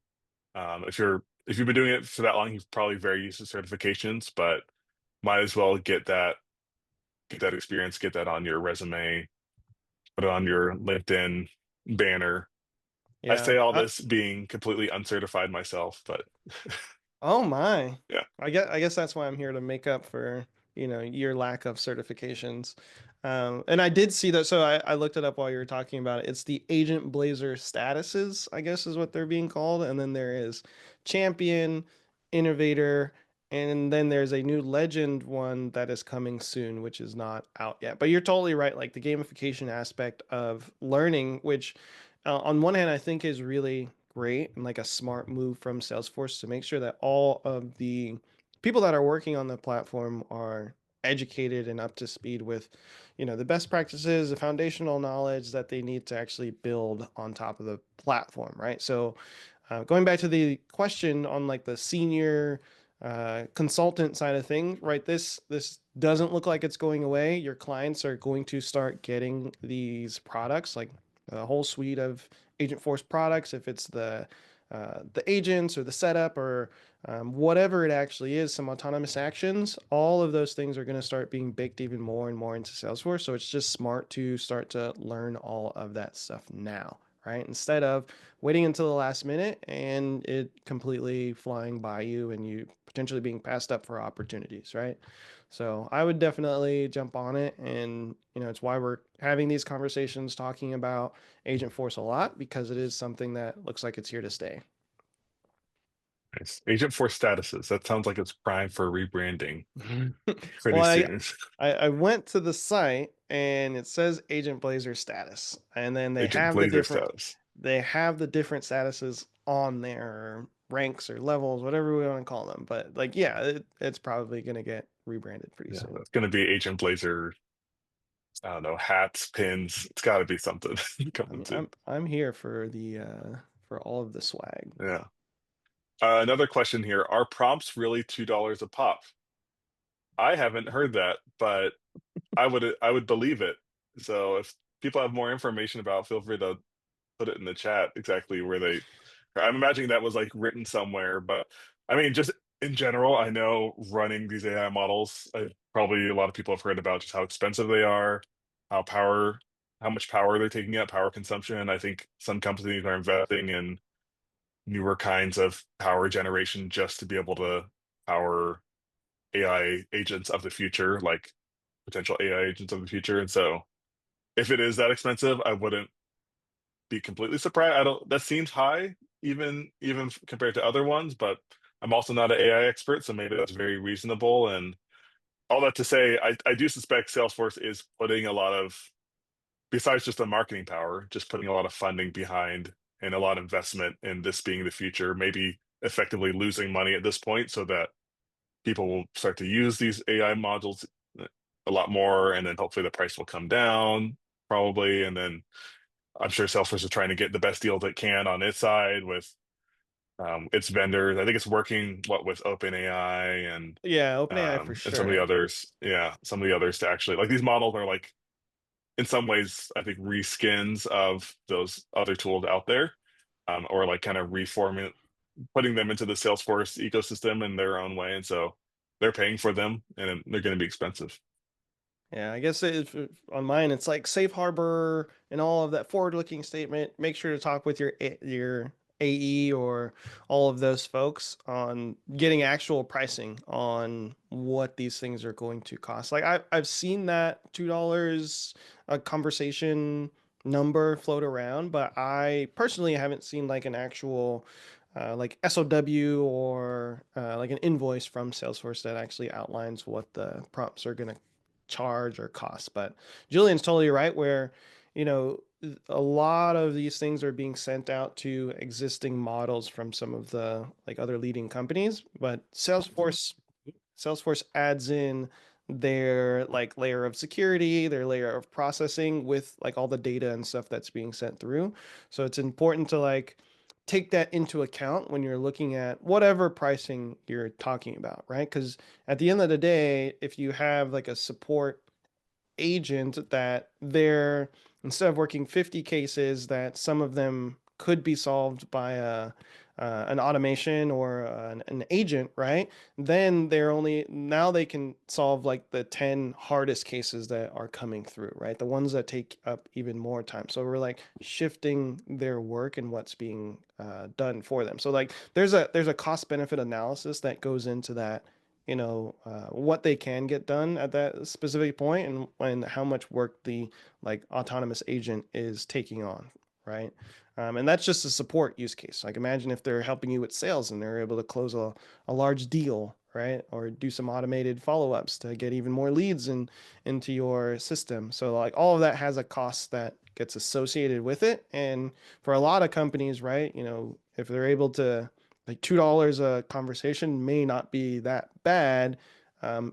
If you've been doing it for that long, you're probably very used to certifications, but might as well get that experience, get that on your resume, put it on your LinkedIn banner. I Yeah. say all this being completely uncertified myself, but Oh my. yeah, I guess that's why I'm here to make up for, your lack of certifications. And I did see that, so I looked it up while you were talking about it. It's the Agent Blazer statuses, I guess is what they're being called. And then there is champion, innovator, and then there's a new legend one that is coming soon, which is not out yet. But you're totally right. Like the gamification aspect of learning, which on one hand, I think is really great and like a smart move from Salesforce to make sure that all of the people that are working on the platform are educated and up to speed with, the best practices, the foundational knowledge that they need to actually build on top of the platform, right? So, going back to the question on like the senior consultant side of things, right? This doesn't look like it's going away. Your clients are going to start getting these products, like a whole suite of Agentforce products, if it's the agents or the setup or whatever it actually is, some autonomous actions, all of those things are going to start being baked even more and more into Salesforce. So it's just smart to start to learn all of that stuff now, right? Instead of waiting until the last minute and it completely flying by you and you potentially being passed up for opportunities, right? So I would definitely jump on it. And, it's why we're having these conversations talking about Agentforce a lot, because it is something that looks like it's here to stay. Nice. Agentforce statuses. That sounds like it's prime for rebranding pretty Well, soon. I went to the site and it says Agent Blazer status, and then Agent Blazer status. they have the different statuses on their ranks or levels, whatever we want to call them. But like, yeah, it's probably gonna get rebranded pretty Yeah, soon. that's going to be Agent Blazer. I don't know, hats, pins. It's got to be something I coming mean, soon. I'm here for the for all of the swag. Yeah. Another question here. Are prompts really $2 a pop? I haven't heard that, but I would believe it. So if people have more information about, feel free to put it in the chat exactly where they. I'm imagining that was like written somewhere, but I mean, just in general, I know running these AI models, probably a lot of people have heard about just how expensive they are, how power, how much power they're taking up, power consumption. I think some companies are investing in newer kinds of power generation just to be able to power AI agents of the future, like potential AI agents of the future. And so if it is that expensive, I wouldn't be completely surprised. I don't, that seems high, even compared to other ones, but I'm also not an AI expert, so maybe that's very reasonable. And all that to say, I do suspect Salesforce is putting a lot of, besides just the marketing power, just putting a lot of funding behind and a lot of investment in this being the future, maybe effectively losing money at this point so that people will start to use these AI modules a lot more, and then hopefully the price will come down, probably. And then I'm sure Salesforce is trying to get the best deals it can on its side with its vendors. I think it's working with OpenAI Yeah, OpenAI for and some of the sure. others. Yeah, some of the others to actually like these models are like in some ways I think reskins of those other tools out there, or like kind of reforming, putting them into the Salesforce ecosystem in their own way. And so they're paying for them and they're going to be expensive. Yeah, I guess on mine it's like safe harbor and all of that forward-looking statement. Make sure to talk with your AE or all of those folks on getting actual pricing on what these things are going to cost. Like I've seen that $2 a conversation number float around, but I personally haven't seen like an actual like SOW or like an invoice from Salesforce that actually outlines what the prompts are going to charge or cost. But Julian's totally right where, you know, a lot of these things are being sent out to existing models from some of the like other leading companies, but Salesforce adds in their like layer of security, their layer of processing with like all the data and stuff that's being sent through. So it's important to like take that into account when you're looking at whatever pricing you're talking about, right? Because at the end of the day, if you have like a support agent that they're instead of working 50 cases that some of them could be solved by an automation or an agent, right? Then they're only now they can solve like the 10 hardest cases that are coming through, right? The ones that take up even more time. So we're like shifting their work and what's being done for them. So like there's a cost benefit analysis that goes into that, what they can get done at that specific point and how much work the like autonomous agent is taking on, right? And that's just a support use case. Like imagine if they're helping you with sales and they're able to close a large deal, right? Or do some automated follow-ups to get even more leads into your system. So like all of that has a cost that gets associated with it. And for a lot of companies, right, if they're able to like $2 a conversation may not be that bad,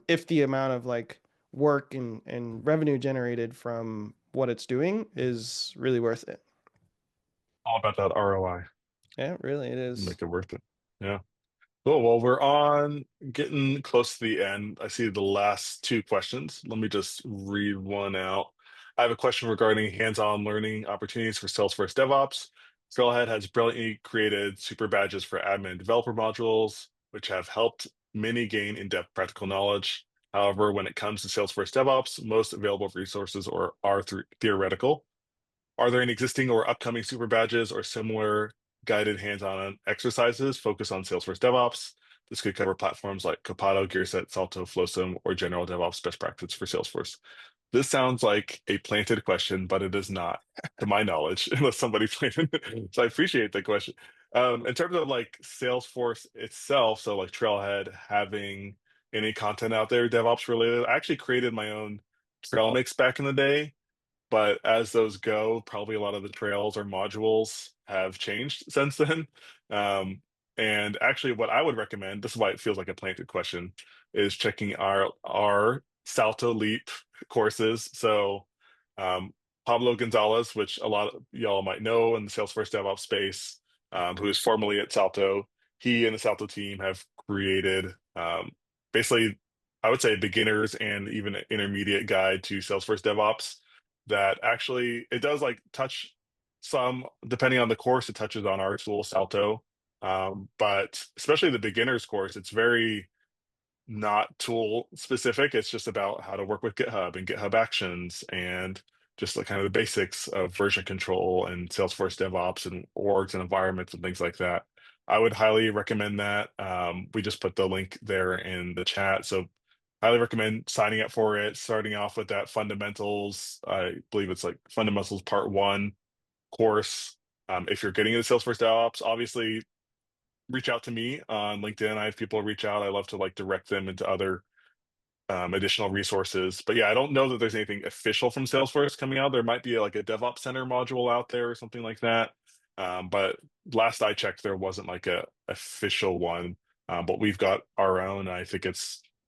if the amount of like work and revenue generated from what it's doing is really worth it. All about that ROI. Yeah, really, it is. Make it worth it. Yeah. Cool. Well, we're on getting close to the end. I see the last two questions. Let me just read one out. I have a question regarding hands-on learning opportunities for Salesforce DevOps. Trailhead has brilliantly created super badges for admin and developer modules, which have helped many gain in-depth practical knowledge. However, when it comes to Salesforce DevOps, most available resources are theoretical. Are there any existing or upcoming super badges or similar guided hands-on exercises focused on Salesforce DevOps? This could cover platforms like Copado, GearSet, Salto, Flowsum, or general DevOps best practice for Salesforce. This sounds like a planted question, but it is not, to my knowledge, unless somebody planted it. So I appreciate the question. In terms of like Salesforce itself, so like Trailhead having any content out there DevOps related, I actually created my own trail mix back in the day, but as those go, probably a lot of the trails or modules have changed since then. Um, and actually, what I would recommend, this is why it feels like a planted question, is checking our Salto Leap courses. So Pablo Gonzalez, which a lot of y'all might know in the Salesforce DevOps space, who is formerly at Salto, he and the Salto team have created basically, I would say, beginners and even intermediate guide to Salesforce DevOps that actually it does like touch some, depending on the course, it touches on our tool Salto. But especially the beginners course, it's very not tool specific. It's just about how to work with GitHub and GitHub Actions and just like kind of the basics of version control and Salesforce DevOps and orgs and environments and things like that. I would highly recommend that. We just put the link there in the chat. So highly recommend signing up for it, starting off with that fundamentals. I believe it's like fundamentals part one course. If you're getting into Salesforce DevOps, obviously reach out to me on LinkedIn. I have people reach out. I love to like direct them into other additional resources. But yeah, I don't know that there's anything official from Salesforce coming out. There might be like a DevOps Center module out there or something like that. But last I checked, there wasn't like a official one. But we've got our own. I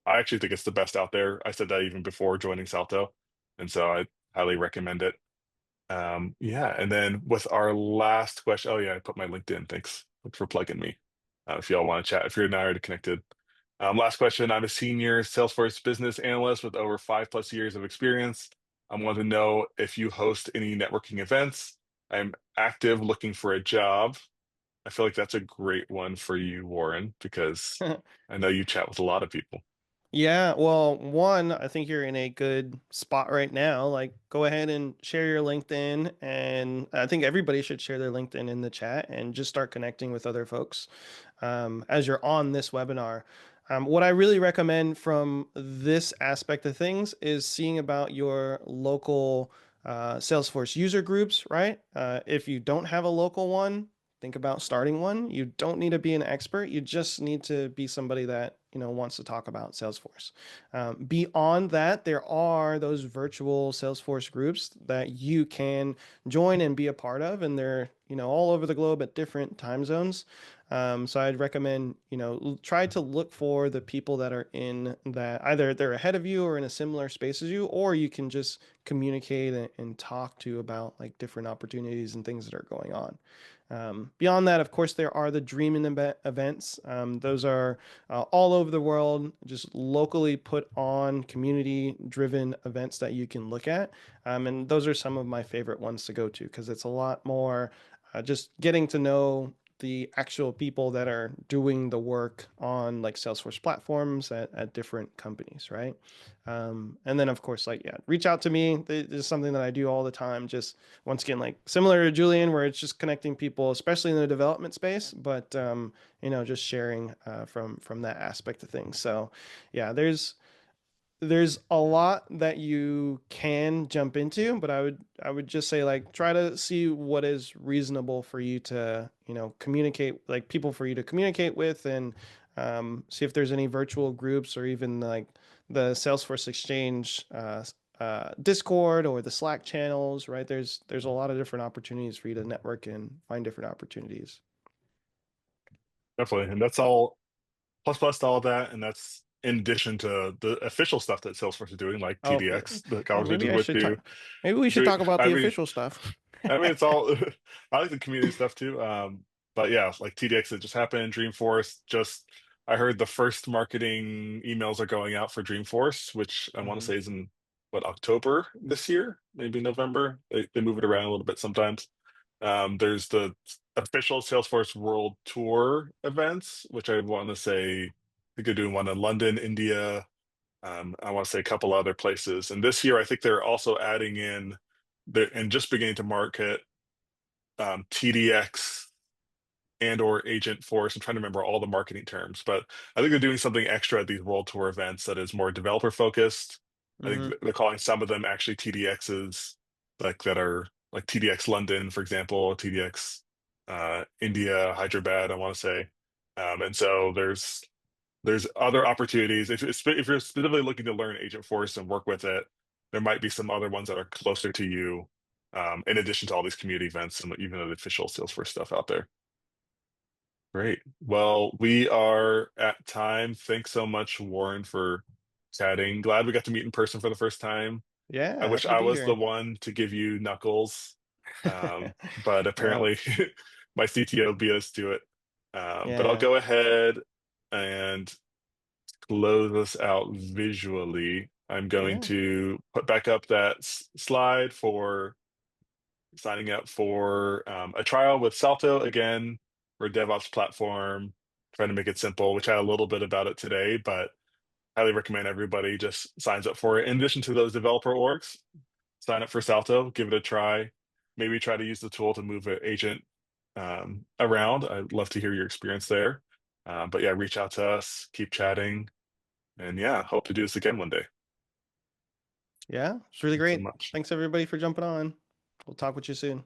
actually think it's the best out there. I said that even before joining Salto, and so I highly recommend it. Yeah, and then with our last question, oh yeah, I put my LinkedIn. Thanks for plugging me. If y'all want to chat, if you're not already connected. Last question. I'm a senior Salesforce business analyst with over 5+ years of experience. I want to know if you host any networking events. I'm active looking for a job. I feel like that's a great one for you, Warren, because I know you chat with a lot of people. Yeah, well, one, I think you're in a good spot right now. Like, go ahead and share your LinkedIn, and I think everybody should share their LinkedIn in the chat and just start connecting with other folks as you're on this webinar. What I really recommend from this aspect of things is seeing about your local Salesforce user groups, right? If you don't have a local one, think about starting one. You don't need to be an expert. You just need to be somebody that wants to talk about Salesforce. Beyond that, there are those virtual Salesforce groups that you can join and be a part of, and they're all over the globe at different time zones. So I'd recommend try to look for the people that are in that, either they're ahead of you or in a similar space as you, or you can just communicate and talk to about like different opportunities and things that are going on. Beyond that, of course, there are the Dreaming events. Those are all over the world, just locally put on community driven events that you can look at. And those are some of my favorite ones to go to because it's a lot more just getting to know the actual people that are doing the work on like Salesforce platforms at different companies, right? And then of course, like, yeah, reach out to me. This is something that I do all the time. Just once again, like similar to Julian, where it's just connecting people, especially in the development space, but just sharing from that aspect of things. So yeah, there's a lot that you can jump into, but I would just say like try to see what is reasonable for you to communicate, like people for you to communicate with, and see if there's any virtual groups or even like the Salesforce Exchange Discord or the Slack channels, right? There's a lot of different opportunities for you to network and find different opportunities. definitely. And that's all plus to all that, and that's in addition to the official stuff that Salesforce is doing, like Oh, TDX, the yeah. conference we Maybe did I with should you. talk. Maybe we should talk about I the mean, official stuff. it's all. I like the community stuff too. But yeah, like TDX that just happened, Dreamforce just. I heard the first marketing emails are going out for Dreamforce, which I want to Mhm. say is in what, October this year, maybe November. They move it around a little bit sometimes. There's the official Salesforce World Tour events, which I want to say, I think they're doing one in London, India. I want to say a couple other places. And this year, I think they're also adding in and just beginning to market TDX and or Agentforce. I'm trying to remember all the marketing terms, but I think they're doing something extra at these World Tour events that is more developer focused. I think Mhm. they're calling some of them actually TDXs, like that are like TDX London, for example, TDX India, Hyderabad, I want to say. And so there's other opportunities. If you're specifically looking to learn Agentforce and work with it, there might be some other ones that are closer to you, in addition to all these community events and even the official Salesforce stuff out there. Great. Well, we are at time. Thanks so much, Warren, for chatting. Glad we got to meet in person for the first time. I Yeah, wish happy to I be was the here. one to give you knuckles, but Well, apparently my CTO beat us to it. But I'll yeah, go ahead and close us out visually. I'm going yeah, to put back up that slide for signing up for a trial with Salto again. We're a DevOps platform, trying to make it simple, which I had a little bit about it today, but highly recommend everybody just signs up for it. In addition to those developer orgs, sign up for Salto, give it a try. Maybe try to use the tool to move an agent around. I'd love to hear your experience there. But yeah, reach out to us, keep chatting, and yeah, hope to do this again one day. yeah. It's really Thanks so great. much. Thanks everybody for jumping on. We'll talk with you soon.